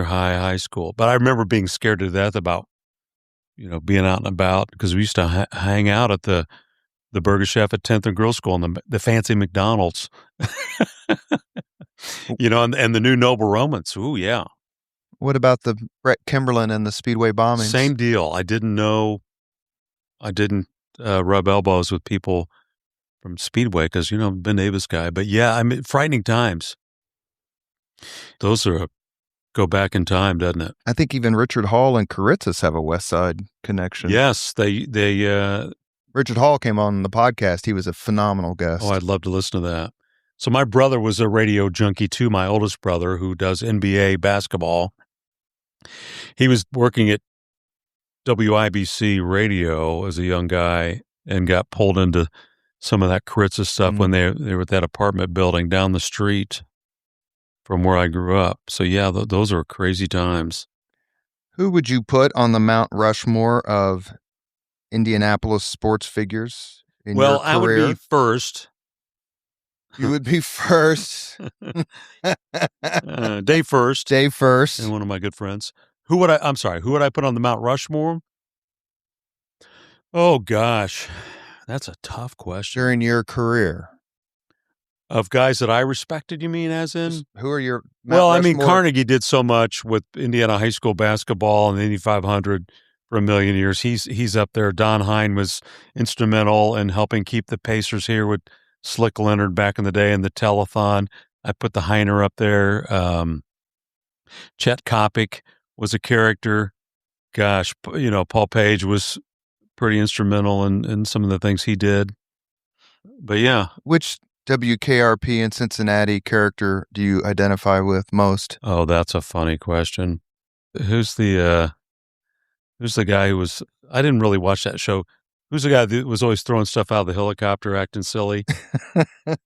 high school. But I remember being scared to death about, being out and about because we used to hang out at the Burger Chef at 10th and Grill School and the fancy McDonald's, and the new Noble Romans. Ooh, yeah. What about the Brett Kimberlin and the Speedway bombings? Same deal. I didn't rub elbows with people from Speedway because, I'm a Ben Davis guy. But yeah, frightening times. Those go back in time, doesn't it? I think even Richard Hall and Caritzis have a West Side connection. Yes, they Richard Hall came on the podcast. He was a phenomenal guest. Oh, I'd love to listen to that. So my brother was a radio junkie too, my oldest brother, who does NBA basketball. He was working at WIBC radio as a young guy and got pulled into some of that Caritzis stuff when they were at that apartment building down the street from where I grew up. So yeah, those are crazy times. Who would you put on the Mount Rushmore of Indianapolis sports figures in your career? I would be first. You would be first. Dave First. Dave First. And one of my good friends. Who would I put on the Mount Rushmore? Oh, gosh. That's a tough question. During your career. Of guys that I respected, you mean, as in? Who are your Mount Rushmore? Carnegie did so much with Indiana high school basketball and the Indy 500 for a million years. He's up there. Don Hine was instrumental in helping keep the Pacers here with Slick Leonard back in the day in the telethon. I put the Heiner up there. Chet Kopic was a character. Gosh, Paul Page was pretty instrumental in some of the things he did. But yeah. Which WKRP in Cincinnati character do you identify with most? Oh, that's a funny question. Who's the guy who was, I didn't really watch that show. Who's the guy that was always throwing stuff out of the helicopter, acting silly?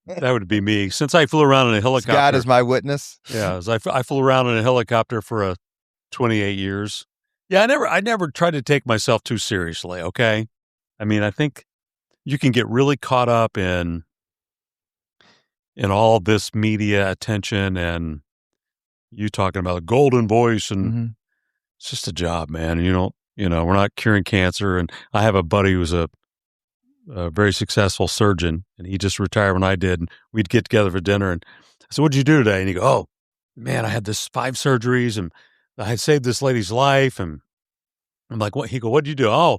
That would be me. Since I flew around in a helicopter. God is my witness. Yeah, I flew around in a helicopter for 28 years. Yeah, I never tried to take myself too seriously, okay? I think you can get really caught up in all this media attention and you talking about a golden voice and it's just a job, man. We're not curing cancer. And I have a buddy who's a very successful surgeon, and he just retired when I did. And we'd get together for dinner. And I said, "What'd you do today?" And he go, "Oh, man, I had 5 surgeries, and I had saved this lady's life." And I'm like, "What?" He go, "What'd you do?" "Oh,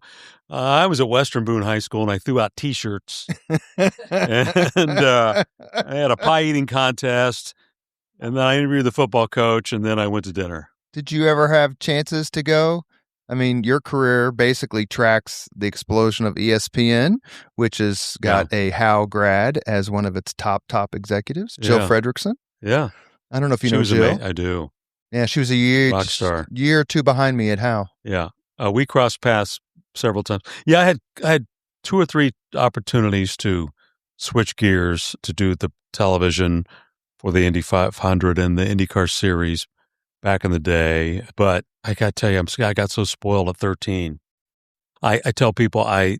I was at Western Boone High School, and I threw out T-shirts, and I had a pie eating contest, and then I interviewed the football coach, and then I went to dinner." Did you ever have chances to go? Your career basically tracks the explosion of ESPN, which has got a Howe grad as one of its top executives, Jill Fredrickson. Yeah. I don't know if you know Jill. I do. Yeah, she was a year or two behind me at Howe. Yeah. We crossed paths several times. Yeah, I had 2 or 3 opportunities to switch gears to do the television for the Indy 500 and the IndyCar series back in the day, but I got to tell you, I got so spoiled at 13. I tell people I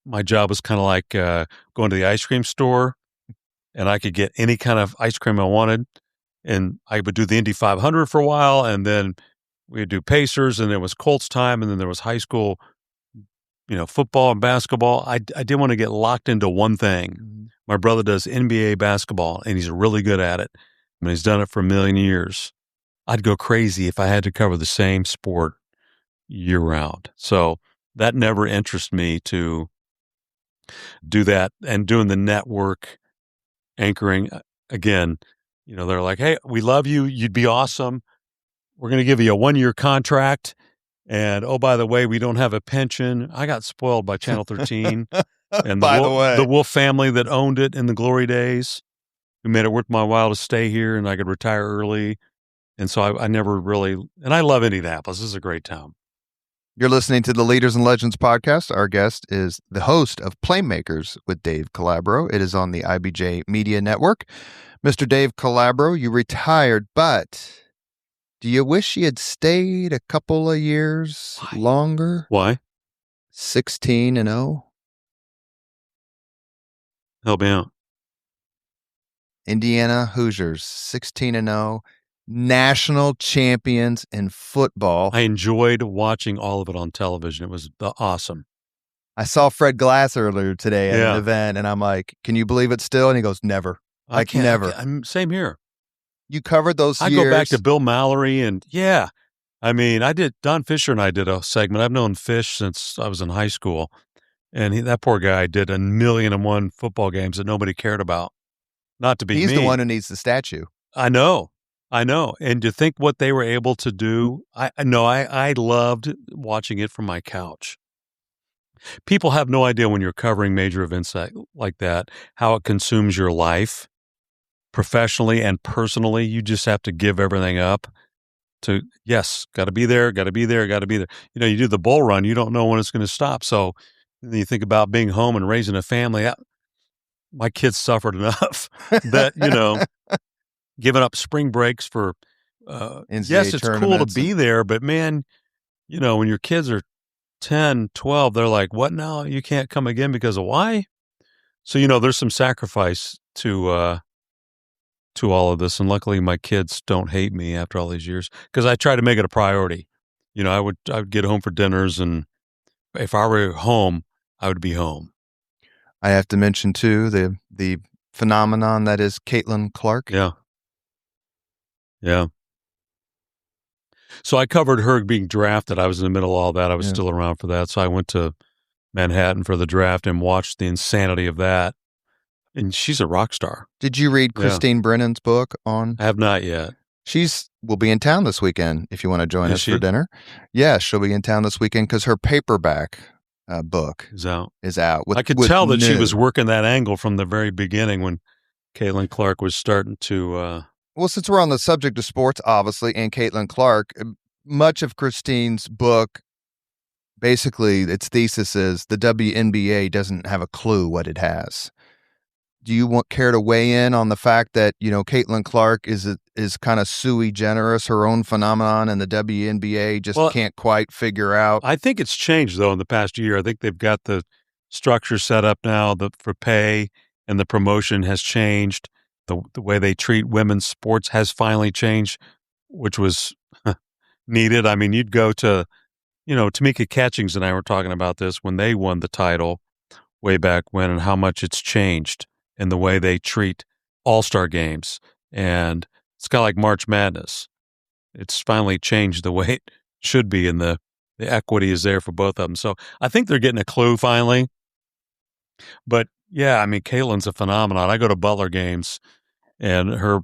my job was kind of like going to the ice cream store, and I could get any kind of ice cream I wanted. And I would do the Indy 500 for a while, and then we'd do Pacers, and there was Colts time, and then there was high school, football and basketball. I didn't want to get locked into one thing. Mm-hmm. My brother does NBA basketball, and he's really good at it. I mean, he's done it for a million years. I'd go crazy if I had to cover the same sport year-round. So that never interested me to do that. And doing the network anchoring, again, they're like, hey, we love you. You'd be awesome. We're going to give you a 1-year contract. And, oh, by the way, we don't have a pension. I got spoiled by Channel 13. And the Wolf family that owned it in the glory days, who made it worth my while to stay here, and I could retire early. And so I never really, and I love Indianapolis. This is a great town. You're listening to the Leaders and Legends podcast. Our guest is the host of Playmakers with Dave Calabro. It is on the IBJ Media Network. Mr. Dave Calabro, you retired, but do you wish you had stayed a couple of years longer? Why? 16-0. Help me out. Indiana Hoosiers, 16-0. National champions in football. I enjoyed watching all of it on television. It was awesome. I saw Fred Glass earlier today at an event, and I'm like, can you believe it still? And he goes, never. Never. Same here. You covered those years. I go back to Bill Mallory, and Don Fisher and I did a segment. I've known Fish since I was in high school, and that poor guy did 1,000,001 football games that nobody cared about. Not to be He's mean. the one who needs the statue. I know. And to think what they were able to do, I loved watching it from my couch. People have no idea when you're covering major events like that, how it consumes your life professionally and personally. You just have to give everything up to, got to be there, got to be there, got to be there. You do the bull run, you don't know when it's going to stop. So then you think about being home and raising a family. My kids suffered enough that, giving up spring breaks for, yes, it's cool to be there, but man, when your kids are 10, 12, they're like, what now? You can't come again because of why? So, there's some sacrifice to all of this. And luckily my kids don't hate me after all these years because I try to make it a priority. I would get home for dinners, and if I were home, I would be home. I have to mention too, the phenomenon that is Caitlin Clark. Yeah. So I covered her being drafted. I was in the middle of all that. I was still around for that. So I went to Manhattan for the draft and watched the insanity of that. And she's a rock star. Did you read Christine Brennan's book on? I have not yet. Will be in town this weekend if you want to join us for dinner. Yeah, she'll be in town this weekend because her paperback book is out. I could tell that she was working that angle from the very beginning when Caitlin Clark was starting to... Well, since we're on the subject of sports, obviously, and Caitlin Clark, much of Christine's book, basically, its thesis is the WNBA doesn't have a clue what it has. Do you care to weigh in on the fact that, Caitlin Clark is kind of sui generis, her own phenomenon, and the WNBA just can't quite figure out? I think it's changed, though, in the past year. I think they've got the structure set up now for pay, and the promotion has changed. The way they treat women's sports has finally changed, which was needed. I mean, you'd go to, Tamika Catchings and I were talking about this when they won the title way back when, and how much it's changed in the way they treat all-star games. And it's kind of like March Madness. It's finally changed the way it should be, and the equity is there for both of them. So I think they're getting a clue finally. But yeah, I mean, Caitlin's a phenomenon. I go to Butler games, and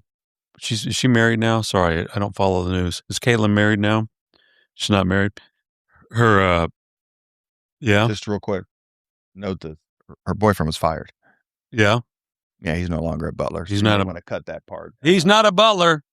is she married now? Sorry, I don't follow the news. Is Caitlin married now? She's not married. Her, Just real quick, note that her boyfriend was fired. Yeah. Yeah, he's no longer at Butler. He's not. I want to cut that part. He's not a Butler.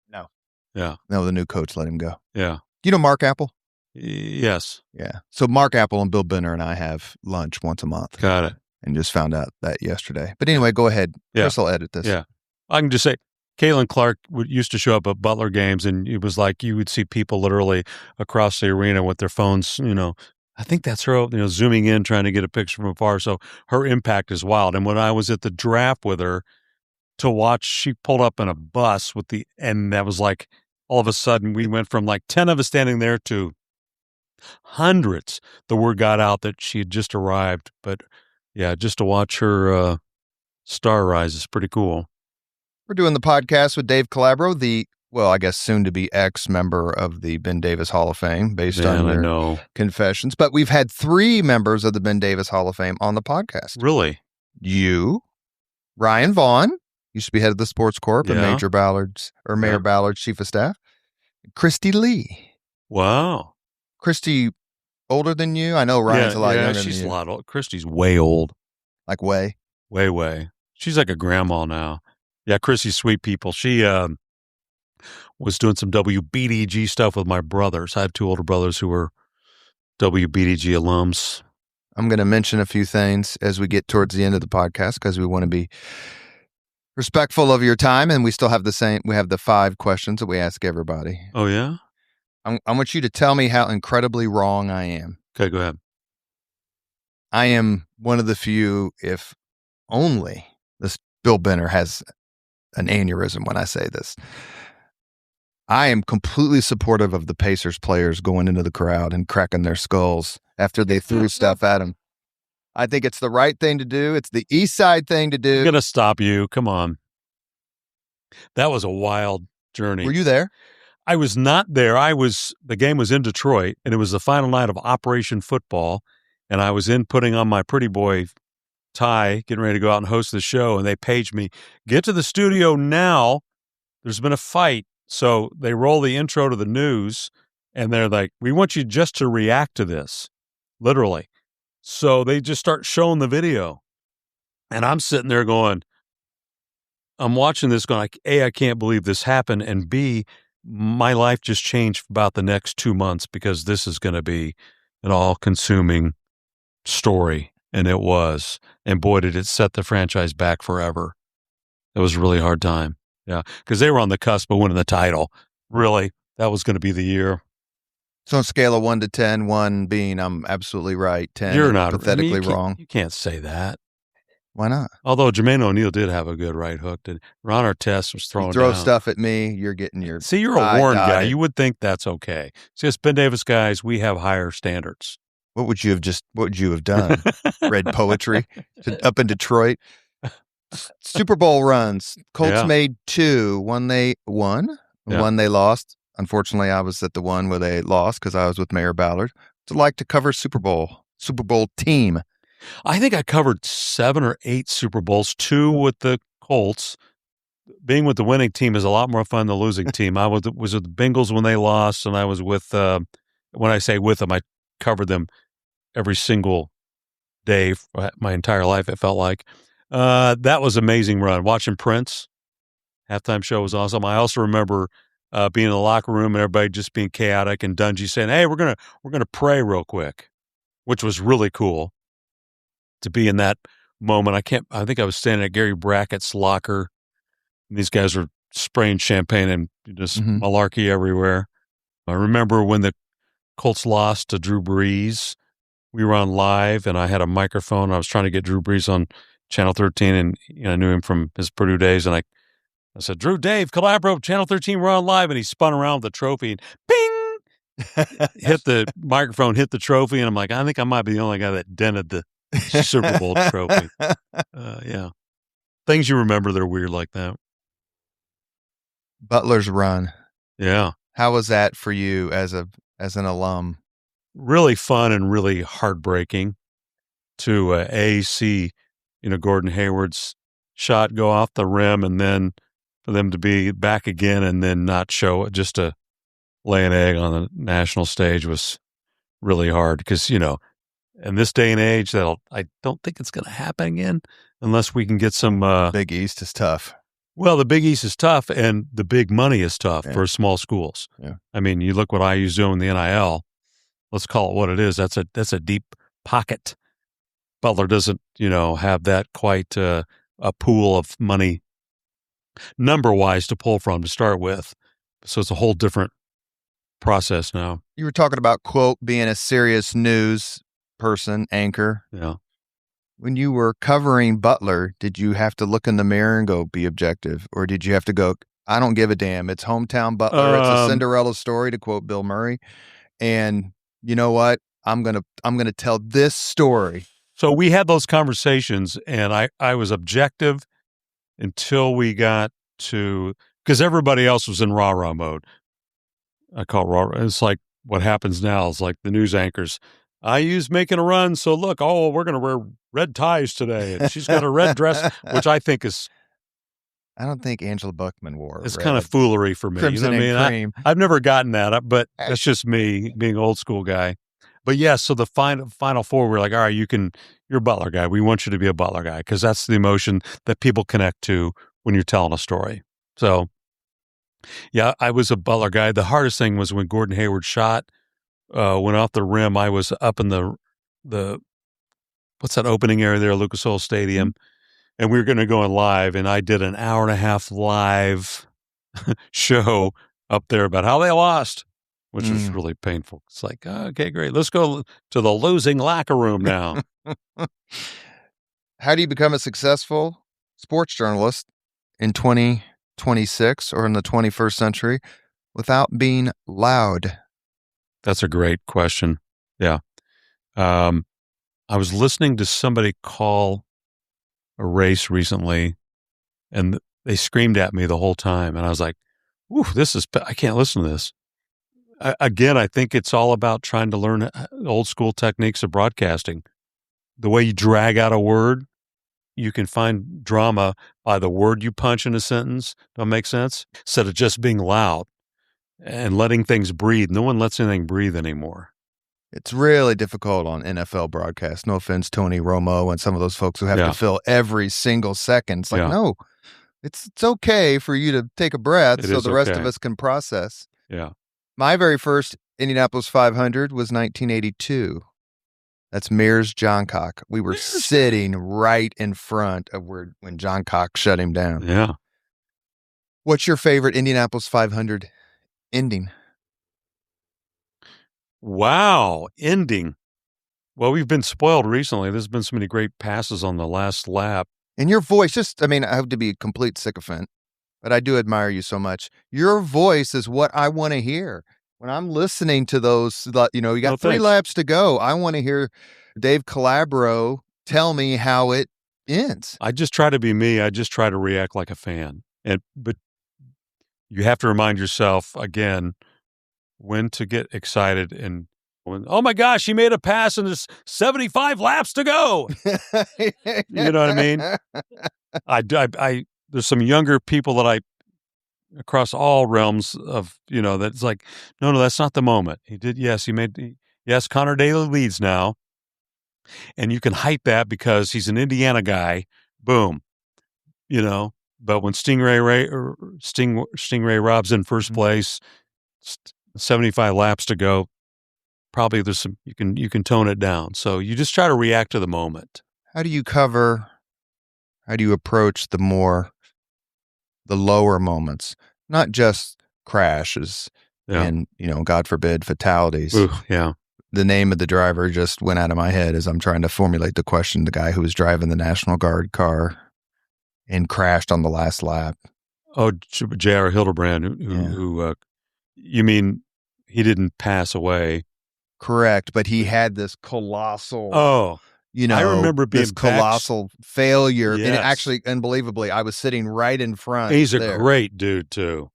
No. Yeah. No, the new coach let him go. Yeah. You know Mark Apple? Yes. Yeah. So Mark Apple and Bill Benner and I have lunch once a month. Got it. And just found out that yesterday. But anyway, go ahead. Yeah. Chris will edit this. Yeah. I can just say, Caitlin Clark used to show up at Butler games, and it was like you would see people literally across the arena with their phones, I think that's her, zooming in, trying to get a picture from afar. So her impact is wild. And when I was at the draft with her to watch, she pulled up in a bus and that was like, all of a sudden we went from like 10 of us standing there to hundreds. The word got out that she had just arrived. But yeah, just to watch her star rise is pretty cool. We're doing the podcast with Dave Calabro, I guess soon-to-be ex-member of the Ben Davis Hall of Fame, based on your confessions. But we've had 3 members of the Ben Davis Hall of Fame on the podcast. Really? You, Ryan Vaughn, used to be head of the sports corp and Mayor Ballard's chief of staff. Christy Lee. Wow. Christy, older than you? I know Ryan's a lot younger than you. She's a lot old. Christy's way old. Like way? Way. She's like a grandma now. Yeah, Christy's sweet people. She was doing some WBDG stuff with my brothers. I have 2 older brothers who were WBDG alums. I'm going to mention a few things as we get towards the end of the podcast because we want to be respectful of your time, and we still have the 5 questions that we ask everybody. Oh, yeah? I want you to tell me how incredibly wrong I am. Okay, go ahead. I am one of the few, if only, this Bill Benner has an aneurysm when I say this. I am completely supportive of the Pacers players going into the crowd and cracking their skulls after they threw stuff at them. I think it's the right thing to do. It's the East Side thing to do. I'm going to stop you. Come on. That was a wild journey. Were you there? I was not there. The game was in Detroit, and it was the final night of Operation Football, and I was putting on my pretty boy tie, getting ready to go out and host the show, and they paged me, get to the studio now. There's been a fight. So they roll the intro to the news, and they're like, we want you just to react to this, literally. So they just start showing the video, and I'm sitting there I'm watching this going, like, A, I can't believe this happened, and B, my life just changed for about the next 2 months because this is going to be an all-consuming story, and it was. And boy, did it set the franchise back forever. It was a really hard time. Yeah, because they were on the cusp of winning the title. Really, that was going to be the year. So on a scale of 1 to 10, 1 being I'm absolutely right, 10 you're not pathetically wrong. You can't say that. Why not? Although Jermaine O'Neal did have a good right hook. Ron Artest was throwing down stuff at me. You're getting your See, you're a Warren guy. You would think that's okay. See, as Ben Davis guys, we have higher standards. What would you have done? Read poetry up in Detroit? Super Bowl runs. Colts made 2. One they won, one they lost. Unfortunately, I was at the one where they lost because I was with Mayor Ballard. It's like to cover Super Bowl team. I think I covered 7 or 8 Super Bowls, 2 with the Colts. Being with the winning team is a lot more fun than the losing team. I was with the Bengals when they lost, and I was with, when I say with them, I covered them every single day for my entire life, it felt like. That was an amazing run. Watching Prince, halftime show was awesome. I also remember being in the locker room and everybody just being chaotic and Dungy saying, "Hey, we're gonna pray real quick," which was really cool to be in that moment. I think I was standing at Gary Brackett's locker, and these guys were spraying champagne and just malarkey everywhere. I remember when the Colts lost to Drew Brees. We were on live, and I had a microphone. I was trying to get Drew Brees on Channel 13, and I knew him from his Purdue days, and I said, Dave Calabro, Channel 13, we're on live, and he spun around with the trophy, and bing, hit the microphone, hit the trophy, and I'm like, I think I might be the only guy that dented the Super Bowl trophy. Yeah. Things you remember that are weird like that. Butler's run. Yeah. How was that for you as an alum? Really fun and really heartbreaking to see Gordon Hayward's shot go off the rim, and then for them to be back again and then not show it, just to lay an egg on the national stage was really hard because, in this day and age, I don't think it's going to happen again unless we can get some. Big East is tough. Well, the Big East is tough, and the big money is tough for small schools. Yeah. I mean, you look what IU's doing in the NIL. Let's call it what it is. That's a deep pocket. Butler doesn't, have that quite a pool of money number-wise to pull from to start with. So it's a whole different process now. You were talking about, quote, being a serious news person, anchor. Yeah. When you were covering Butler, did you have to look in the mirror and go, be objective? Or did you have to go, I don't give a damn. It's hometown Butler. It's a Cinderella story, to quote Bill Murray. And you know what? I'm gonna tell this story. So we had those conversations, and I was objective until we got to, because everybody else was in rah-rah mode. I call it rah-rah. It's like what happens now is like the news anchors. IU's making a run, so look, we're going to wear red ties today, and she's got a red dress, which I think is... I don't think Angela Buckman wore it's kind of foolery for me. Crimson and cream. I've never gotten that, but that's just me being an old school guy. But yeah, so the final four, we're like, all right, you're a Butler guy. We want you to be a Butler guy because that's the emotion that people connect to when you're telling a story. So yeah, I was a Butler guy. The hardest thing was when Gordon Hayward shot, went off the rim. I was up in the what's that opening area there, Lucas Oil Stadium, and we were going to go in live, and I did an 1.5 hour live show up there about how they lost, which was really painful. It's like, okay, great. Let's go to the losing locker room now. How do you become a successful sports journalist in 2026 or in the 21st century without being loud? That's a great question. Yeah. I was listening to somebody call a race recently, and they screamed at me the whole time. And I was like, ooh, I can't listen to this. Again, I think it's all about trying to learn old school techniques of broadcasting. The way you drag out a word, you can find drama by the word you punch in a sentence. Don't make sense? Instead of just being loud and letting things breathe. No one lets anything breathe anymore. It's really difficult on NFL broadcasts. No offense, Tony Romo and some of those folks who have to fill every single second. It's like, no, it's okay for you to take a breath so the rest of us can process. Yeah. My very first Indianapolis 500 was 1982. That's Mears Johncock. We were sitting right in front of when Johncock shut him down. Yeah. What's your favorite Indianapolis 500 ending? Wow, ending. Well, we've been spoiled recently. There's been so many great passes on the last lap. And your voice, I have to be a complete sycophant, but I do admire you so much. Your voice is what I want to hear. When I'm listening to those, you got 3 laps to go. I want to hear Dave Calabro tell me how it ends. I just try to be me. I just try to react like a fan. But you have to remind yourself, again, when to get excited and when, oh my gosh, he made a pass and there's 75 laps to go. You know what I mean? I there's some younger people that across all realms of, that's like, no, that's not the moment. Yes, Connor Daly leads now. And you can hype that because he's an Indiana guy. Boom. But when Stingray Rob's in first place, 75 laps to go, probably there's some, you can tone it down. So you just try to react to the moment. How do you approach the lower moments, not just crashes and, God forbid, fatalities? Ooh, yeah. The name of the driver just went out of my head as I'm trying to formulate the question. The guy who was driving the National Guard car and crashed on the last lap. Oh, J.R. Hildebrand, who you mean he didn't pass away? Correct, but he had this colossal. Oh, I remember being this colossal failure, yes. And actually, unbelievably, I was sitting right in front. He's a great dude too.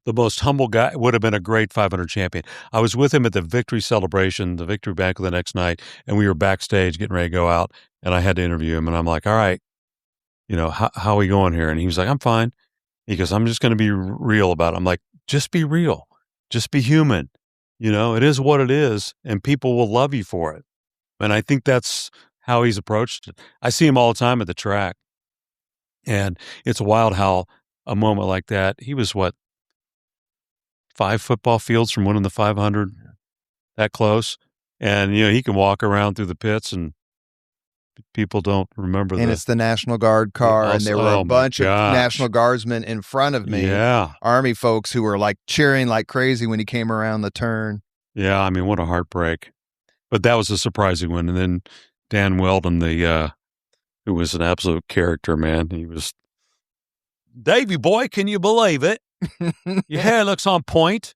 The most humble guy. Would have been a great 500 champion. I was with him at the victory celebration, the victory banquet the next night, and we were backstage getting ready to go out, and I had to interview him, and I'm like, all right, how are we going here? And he was like, I'm fine. He goes, I'm just going to be real about it. I'm like, just be real. Just be human. It is what it is, and people will love you for it. And I think that's how he's approached it. I see him all the time at the track. And it's wild how a moment like that, he was 5 football fields from winning the 500, that close. And, he can walk around through the pits and People don't remember And it's the National Guard car, and there were a bunch of National Guardsmen in front of me. Yeah. Army folks who were like cheering like crazy when he came around the turn. Yeah, I mean, what a heartbreak. But that was a surprising one. And then Dan Weldon, who was an absolute character, man. He was, Davey boy, can you believe it? Your hair looks on point.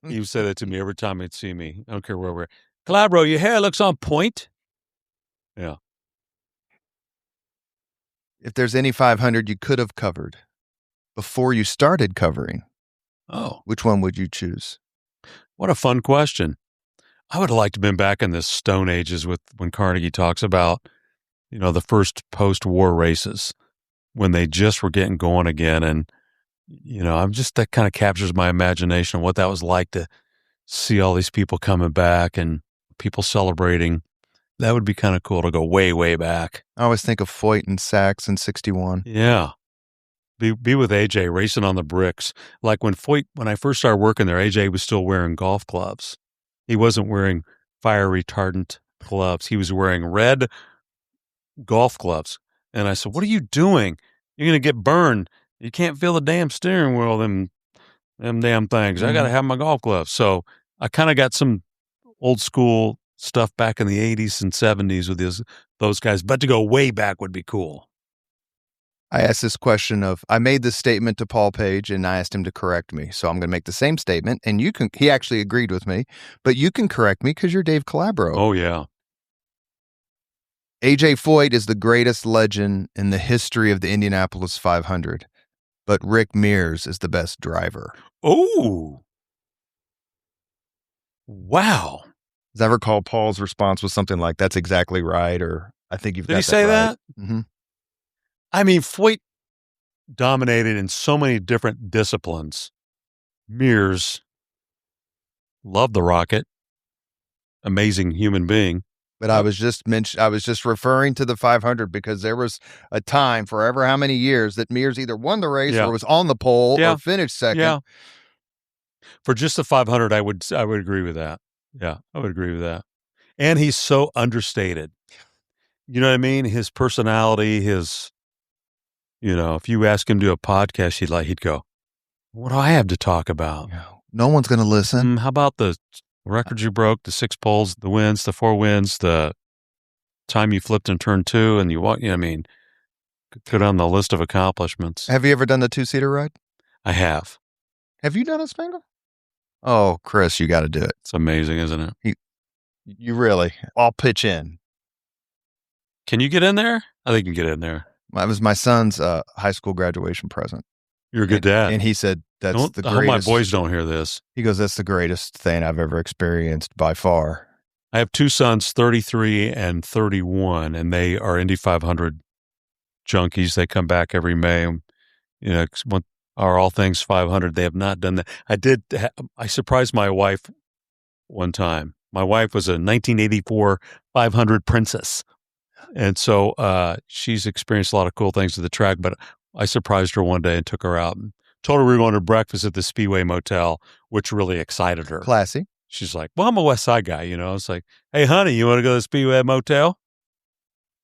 He would say that to me every time he'd see me. I don't care where we're. Calabro, your hair looks on point. Yeah. If there's any 500 you could have covered before you started covering, which one would you choose? What a fun question. I would have liked to have been back in the Stone Ages when Carnegie talks about, the first post-war races when they just were getting going again. And, that kind of captures my imagination of what that was like to see all these people coming back and people celebrating. That would be kind of cool to go way, way back. I always think of Foyt and Sachs in 61. Yeah. Be with AJ racing on the bricks. Like when I first started working there, AJ was still wearing golf gloves. He wasn't wearing fire retardant gloves. He was wearing red golf gloves. And I said, "What are you doing? You're going to get burned. You can't feel the damn steering wheel, them damn things. I got to have my golf gloves." So I kind of got some old school stuff back in the 80s and 70s with those guys. But to go way back would be cool. I asked this question I made this statement to Paul Page and I asked him to correct me. So I'm going to make the same statement and he actually agreed with me, but you can correct me because you're Dave Calabro. Oh, yeah. AJ Foyt is the greatest legend in the history of the Indianapolis 500, but Rick Mears is the best driver. Oh. Wow. Does I recall Paul's response was something like, "That's exactly right," or "I think you've got that right." Did he say that? Mm-hmm. I mean, Foyt dominated in so many different disciplines. Mears loved the rocket. Amazing human being. But I was just referring to the 500 because there was a time for ever how many years that Mears either won the race or was on the pole or finished second. Yeah. For just the 500, I would agree with that. Yeah, I would agree with that. And he's so understated. You know what I mean? His personality, if you ask him to do a podcast, he'd go, "What do I have to talk about? No one's going to listen. How about the records you broke, the 6 poles, the wins, the 4 wins, the time you flipped in turn 2, and go down the list of accomplishments." Have you ever done the 2-seater ride? I have. Have you done it, Spangler? Oh, Chris, you got to do it. It's amazing, isn't it? You really. I'll pitch in. Can you get in there? I think you can get in there. It was my son's high school graduation present. You're a good dad. And he said, "That's the greatest." I hope my boys don't hear this. He goes, "That's the greatest thing I've ever experienced by far." I have 2 sons, 33 and 31, and they are Indy 500 junkies. They come back every May. Are all things 500. They have not done that. I surprised my wife one time. My wife was a 1984 500 princess. And so she's experienced a lot of cool things at the track, but I surprised her one day and took her out and told her we were going to breakfast at the Speedway Motel, which really excited her. Classy. She's like, "Well, I'm a West Side guy, It's like, "Hey, honey, you want to go to the Speedway Motel?"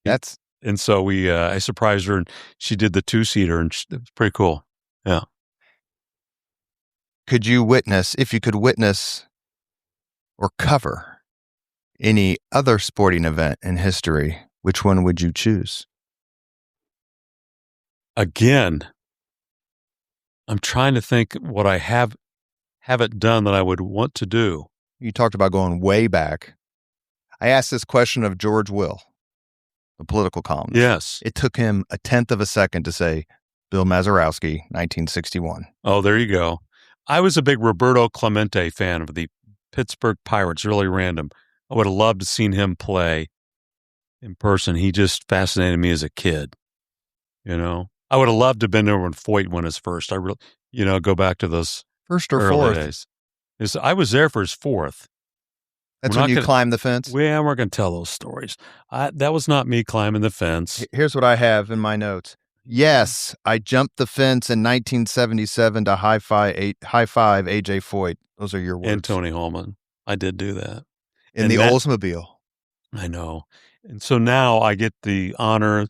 And so I surprised her, and she did the 2-seater, and it was pretty cool. Yeah. If you could witness or cover any other sporting event in history, which one would you choose? Again, I'm trying to think what I haven't done that I would want to do. You talked about going way back. I asked this question of George Will, the political columnist. Yes. It took him 1/10 of a second to say Bill Mazeroski, 1961. Oh, there you go. I was a big Roberto Clemente fan of the Pittsburgh Pirates, really random. I would have loved to seen him play in person. He just fascinated me as a kid, I would have loved to have been there when Foyt won his first. I really, go back to those first or early fourth days. I was there for his 4th. That's when you climbed the fence? Yeah, we're going to tell those stories. That was not me climbing the fence. Here's what I have in my notes. Yes, I jumped the fence in 1977 to high five AJ Foyt. Those are your words. And Tony Holman. I did do that. In the Oldsmobile. I know. And so now I get the honor,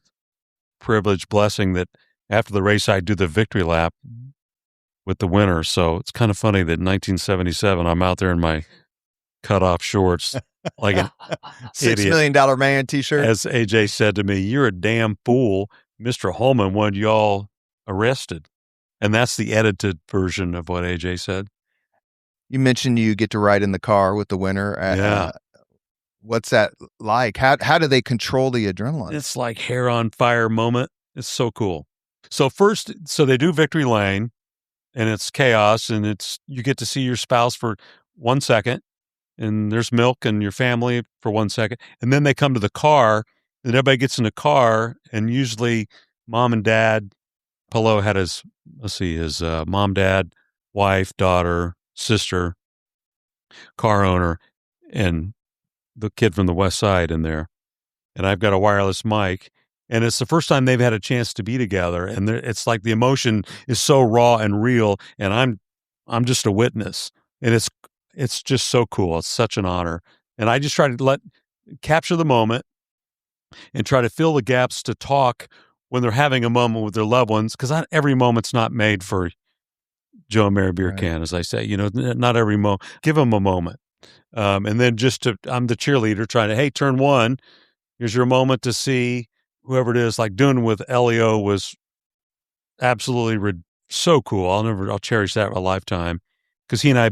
privilege, blessing that after the race, I do the victory lap with the winner. So it's kind of funny that in 1977, I'm out there in my cutoff shorts like an $6 idiot. million man t-shirt. As AJ said to me, "You're a damn fool. Mr. Holman wanted y'all arrested." And that's the edited version of what AJ said. You mentioned you get to ride in the car with the winner. Yeah. What's that like? How do they control the adrenaline? It's like hair on fire moment. It's so cool. So they do victory lane, and it's chaos, and you get to see your spouse for 1 second, and there's milk and your family for 1 second, and then they come to the car, and everybody gets in the car, and usually mom and dad. Polo had his mom, dad, wife, daughter, sister, car owner, and the kid from the West Side in there. And I've got a wireless mic, and it's the first time they've had a chance to be together. And it's like the emotion is so raw and real, and I'm just a witness. And it's just so cool. It's such an honor. And I just try to capture the moment and try to fill the gaps to talk when they're having a moment with their loved ones, because every moment's not made for Joe and Mary Beer Can, as I say. Not every moment. Give them a moment. And then I'm the cheerleader trying to, hey, turn one. Here's your moment to see whoever it is. Like doing with Elio was absolutely so cool. I'll cherish that a lifetime, because he and I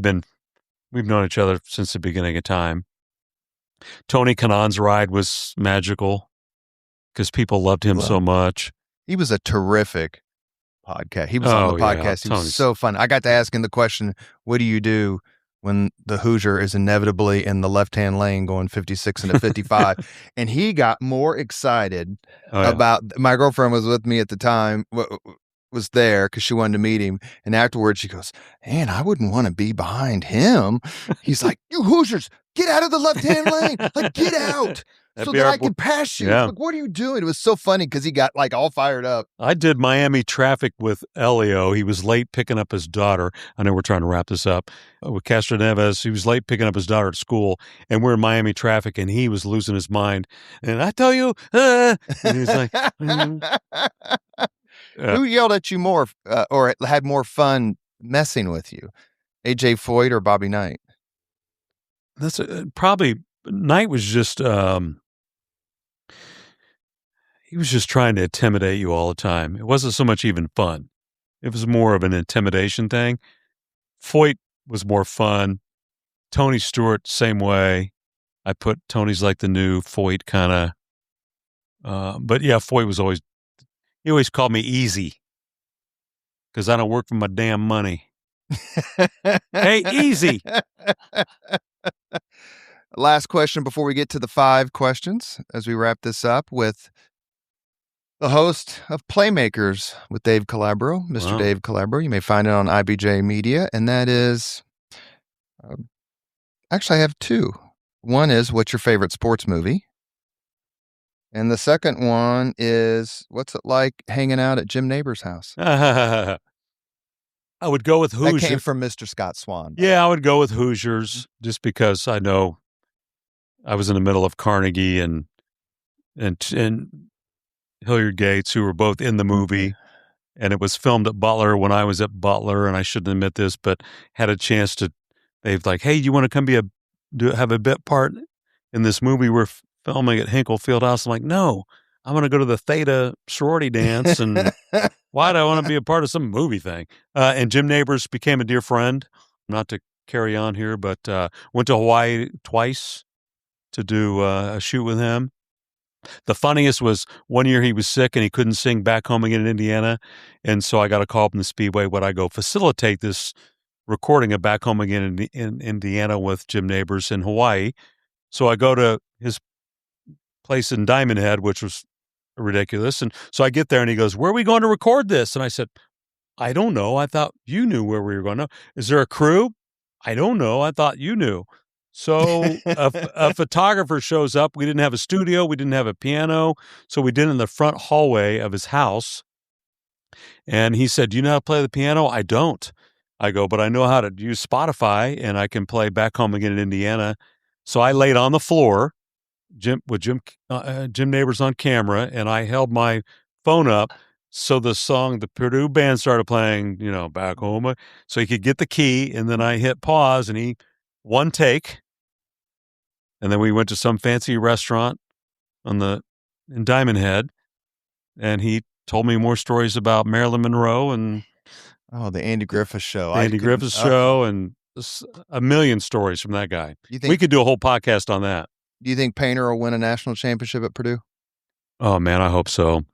we've known each other since the beginning of time. Tony Kanaan's ride was magical, because people loved him so much. He was a terrific podcast. He was on the podcast. He was so fun. I got to ask him the question, what do you do when the Hoosier is inevitably in the left-hand lane going 56 into 55? And he got more excited about, my girlfriend was with me at the time, was there because she wanted to meet him. And afterwards she goes, man, I wouldn't want to be behind him. He's like, you Hoosiers, get out of the left-hand lane. Like, get out. So that I can pass you. Yeah. Like, what are you doing? It was so funny because he got like all fired up. I did Miami traffic with Elio. He was late picking up his daughter. I know we're trying to wrap this up. With Castro Neves, he was late picking up his daughter at school, and we're in Miami traffic, and he was losing his mind. And I tell you, and he's like, who yelled at you more or had more fun messing with you? AJ Foyt or Bobby Knight? That's probably Knight was just he was just trying to intimidate you all the time. It wasn't so much even fun. It was more of an intimidation thing. Foyt was more fun. Tony Stewart, same way. I put Tony's like the new Foyt kind of. But yeah, Foyt was he always called me easy, because I don't work for my damn money. Hey, easy. Last question before we get to the 5 questions as we wrap this up with the host of Playmakers with Dave Calabro, Mr. Wow. Dave Calabro. You may find it on IBJ Media, and that is, actually I have 2. One is, what's your favorite sports movie? And the second one is, what's it like hanging out at Jim Neighbor's house? I would go with Hoosiers. That came from Mr. Scott Swan. Yeah, I would go with Hoosiers, just because I know I was in the middle of Carnegie and Hilliard Gates, who were both in the movie, and it was filmed at Butler when I was at Butler, and I shouldn't admit this, but had a chance to. They've like, hey, you want to come have a bit part in this movie we're filming at Hinkle Fieldhouse? I'm like, no, I'm going to go to the Theta sorority dance, and why do I want to be a part of some movie thing? And Jim Neighbors became a dear friend. Not to carry on here, but went to Hawaii twice to do a shoot with him. The funniest was one year he was sick and he couldn't sing Back Home Again in Indiana. And so I got a call from the Speedway. Would I go facilitate this recording of Back Home Again in Indiana with Jim Neighbors in Hawaii? So I go to his place in Diamond Head, which was ridiculous. And so I get there and he goes, where are we going to record this? And I said, I don't know. I thought you knew where we were going. No. Is there a crew? I don't know. I thought you knew. So a photographer shows up. We didn't have a studio. We didn't have a piano. So we did it in the front hallway of his house. And he said, do you know how to play the piano? I don't. I go, but I know how to use Spotify, and I can play Back Home Again in Indiana. So I laid on the floor Jim Neighbors on camera, and I held my phone up so the song the Purdue band started playing, back home, so he could get the key, and then I hit pause, and he one take, and then we went to some fancy restaurant in Diamond Head, and he told me more stories about Marilyn Monroe and the Andy Griffith Show. And a million stories from that guy. We could do a whole podcast on that. Do you think Painter will win a national championship at Purdue? Oh, man, I hope so.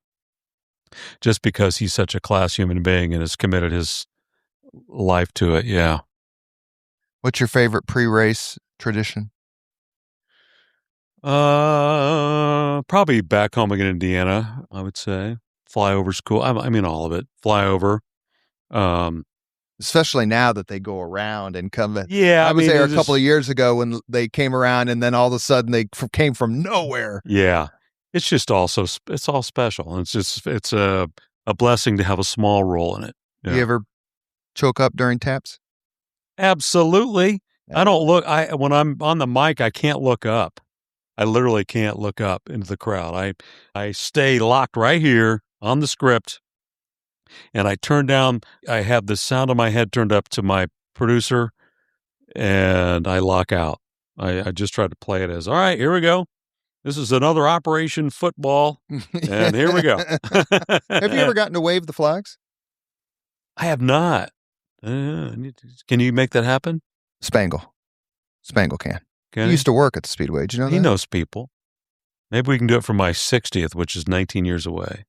Just because he's such a class human being and has committed his life to it, yeah. What's your favorite pre-race tradition? Probably back home in Indiana, I would say. Flyover's cool. I mean, all of it. Flyover. Especially now that they go around and come. Yeah, I was there a couple of years ago when they came around, and then all of a sudden they came from nowhere. Yeah, it's just it's all special. It's a blessing to have a small role in it. Yeah. You ever choke up during taps? Absolutely. I don't look. When I'm on the mic, I can't look up. I literally can't look up into the crowd. I stay locked right here on the script. And I turn down, I have the sound of my head turned up to my producer, and I lock out. I just try to play it as, all right, here we go. This is another Operation Football, and here we go. Have you ever gotten to wave the flags? I have not. Can you make that happen? Spangle can. He used to work at the Speedway. Did you know that? He knows people. Maybe we can do it for my 60th, which is 19 years away.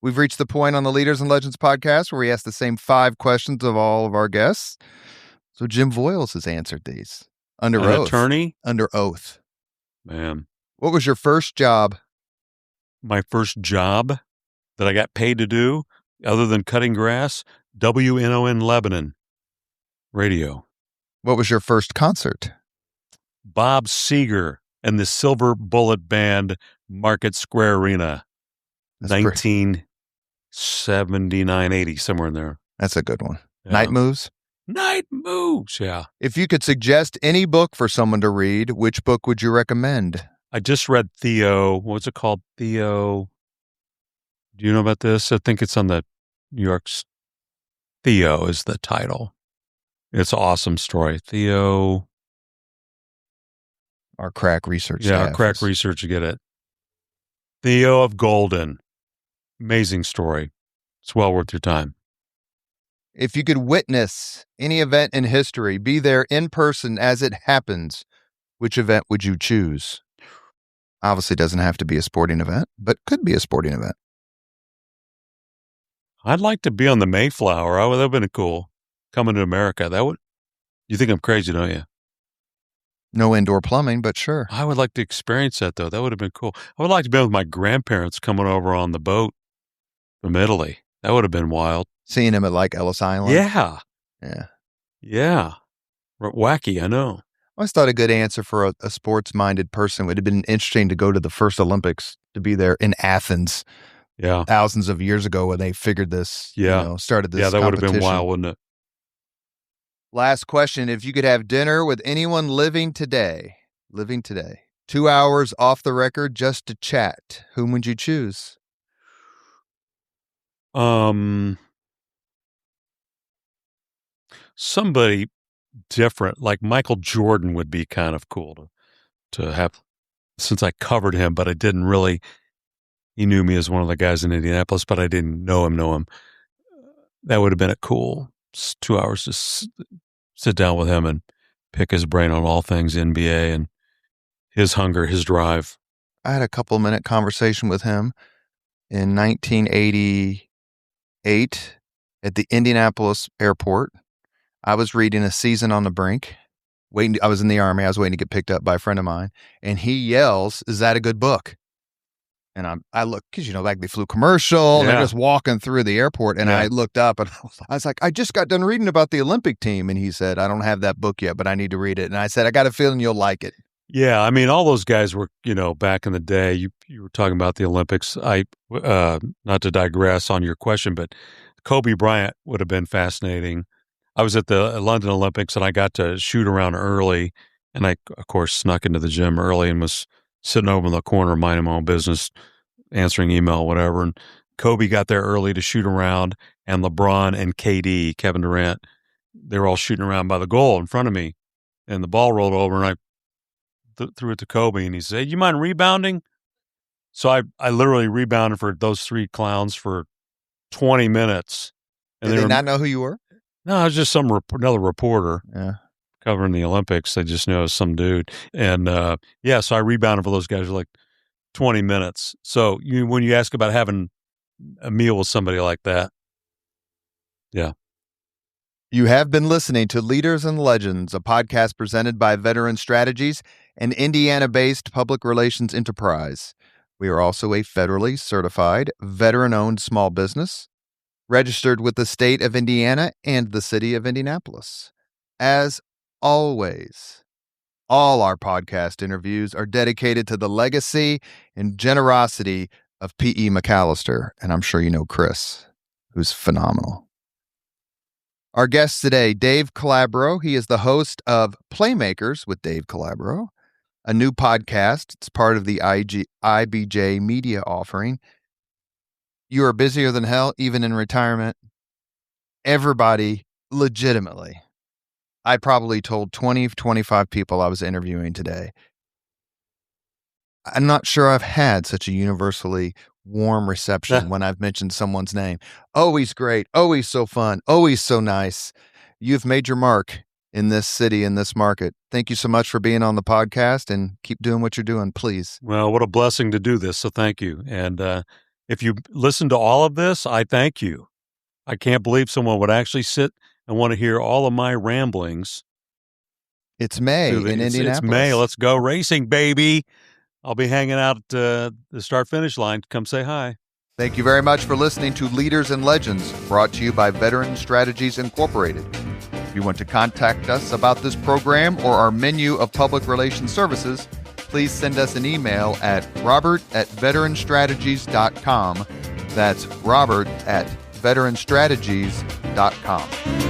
We've reached the point on the Leaders and Legends podcast where we ask the same 5 questions of all of our guests. So Jim Voiles has answered these. Under oath. Attorney? Under oath. Man. What was your first job? My first job that I got paid to do, other than cutting grass, WNON Lebanon radio. What was your first concert? Bob Seger and the Silver Bullet Band, Market Square Arena. 1979, 80, somewhere in there. That's a good one. Yeah. Night Moves? Night Moves, yeah. If you could suggest any book for someone to read, which book would you recommend? I just read Theo. What's it called? Theo. Do you know about this? I think it's on the New York's. Theo is the title. It's an awesome story. Theo. Our crack research. Yeah, our crack research, get it. Theo of Golden. Amazing story. It's well worth your time. If you could witness any event in history, be there in person as it happens, which event would you choose? Obviously doesn't have to be a sporting event, but could be a sporting event. I'd like to be on the Mayflower. That would have been cool. Coming to America. You think I'm crazy, don't you? No indoor plumbing, but sure. I would like to experience that, though. That would have been cool. I would like to be with my grandparents coming over on the boat from Italy. That would have been wild. Seeing him at like Ellis Island? Yeah. Yeah. Yeah. Wacky, I know. I always thought a good answer for a sports-minded person would have been interesting to go to the first Olympics, to be there in Athens. Yeah. Thousands of years ago when they figured this, started this competition. Yeah, that would have been wild, wouldn't it? Last question. If you could have dinner with anyone living today, 2 hours off the record just to chat, whom would you choose? Somebody different, like Michael Jordan would be kind of cool to have, since I covered him, but I didn't really, he knew me as one of the guys in Indianapolis, but I didn't know him. That would have been a cool 2 hours to sit down with him and pick his brain on all things NBA and his hunger, his drive. I had a couple-minute conversation with him in 1988 at the Indianapolis airport. I was reading A Season on the Brink. I was in the Army. I was waiting to get picked up by a friend of mine. And he yells, "Is that a good book?" And I look, because, like they flew commercial, and they're just walking through the airport. And I looked up, and I was like, I just got done reading about the Olympic team. And he said, I don't have that book yet, but I need to read it. And I said, I got a feeling you'll like it. Yeah, I mean, all those guys were, back in the day. You were talking about the Olympics. Not to digress on your question, but Kobe Bryant would have been fascinating. I was at the London Olympics, and I got to shoot around early, And I, of course, snuck into the gym early and was sitting over in the corner, minding my own business, answering email, whatever. And Kobe got there early to shoot around, and LeBron and KD, Kevin Durant, they were all shooting around by the goal in front of me. And the ball rolled over, and I threw it to Kobe, and he said, "You mind rebounding?" So I literally rebounded for those three clowns for 20 minutes. And Did they not know who you were? No, I was just another reporter. Yeah. Covering the Olympics. They just knew I was some dude. And so I rebounded for those guys for like 20 minutes. So when you ask about having a meal with somebody like that, yeah. You have been listening to Leaders and Legends, a podcast presented by Veteran Strategies, an Indiana-based public relations enterprise. We are also a federally certified, veteran-owned small business, registered with the state of Indiana and the city of Indianapolis. As always, all our podcast interviews are dedicated to the legacy and generosity of P.E. McAllister, and I'm sure you know Chris, who's phenomenal. Our guest today, Dave Calabro. He is the host of Playmakers with Dave Calabro, a new podcast. It's part of the IBJ Media offering. You are busier than hell, even in retirement. Everybody, legitimately. I probably told 20, 25 people I was interviewing today. I'm not sure I've had such a universally warm reception when I've mentioned someone's name. Oh, he's great. Oh, he's so fun. Oh, he's so nice. You've made your mark in this city, in this market. Thank you so much for being on the podcast, and keep doing what you're doing, please. Well, what a blessing to do this. So thank you. And if you listen to all of this, I thank you. I can't believe someone would actually sit and want to hear all of my ramblings. It's May in Indianapolis. It's May. Let's go racing, baby. I'll be hanging out at the start-finish line. Come say hi. Thank you very much for listening to Leaders and Legends, brought to you by Veteran Strategies Incorporated. If you want to contact us about this program or our menu of public relations services, please send us an email at robert@veteranstrategies.com. That's robert@veteranstrategies.com.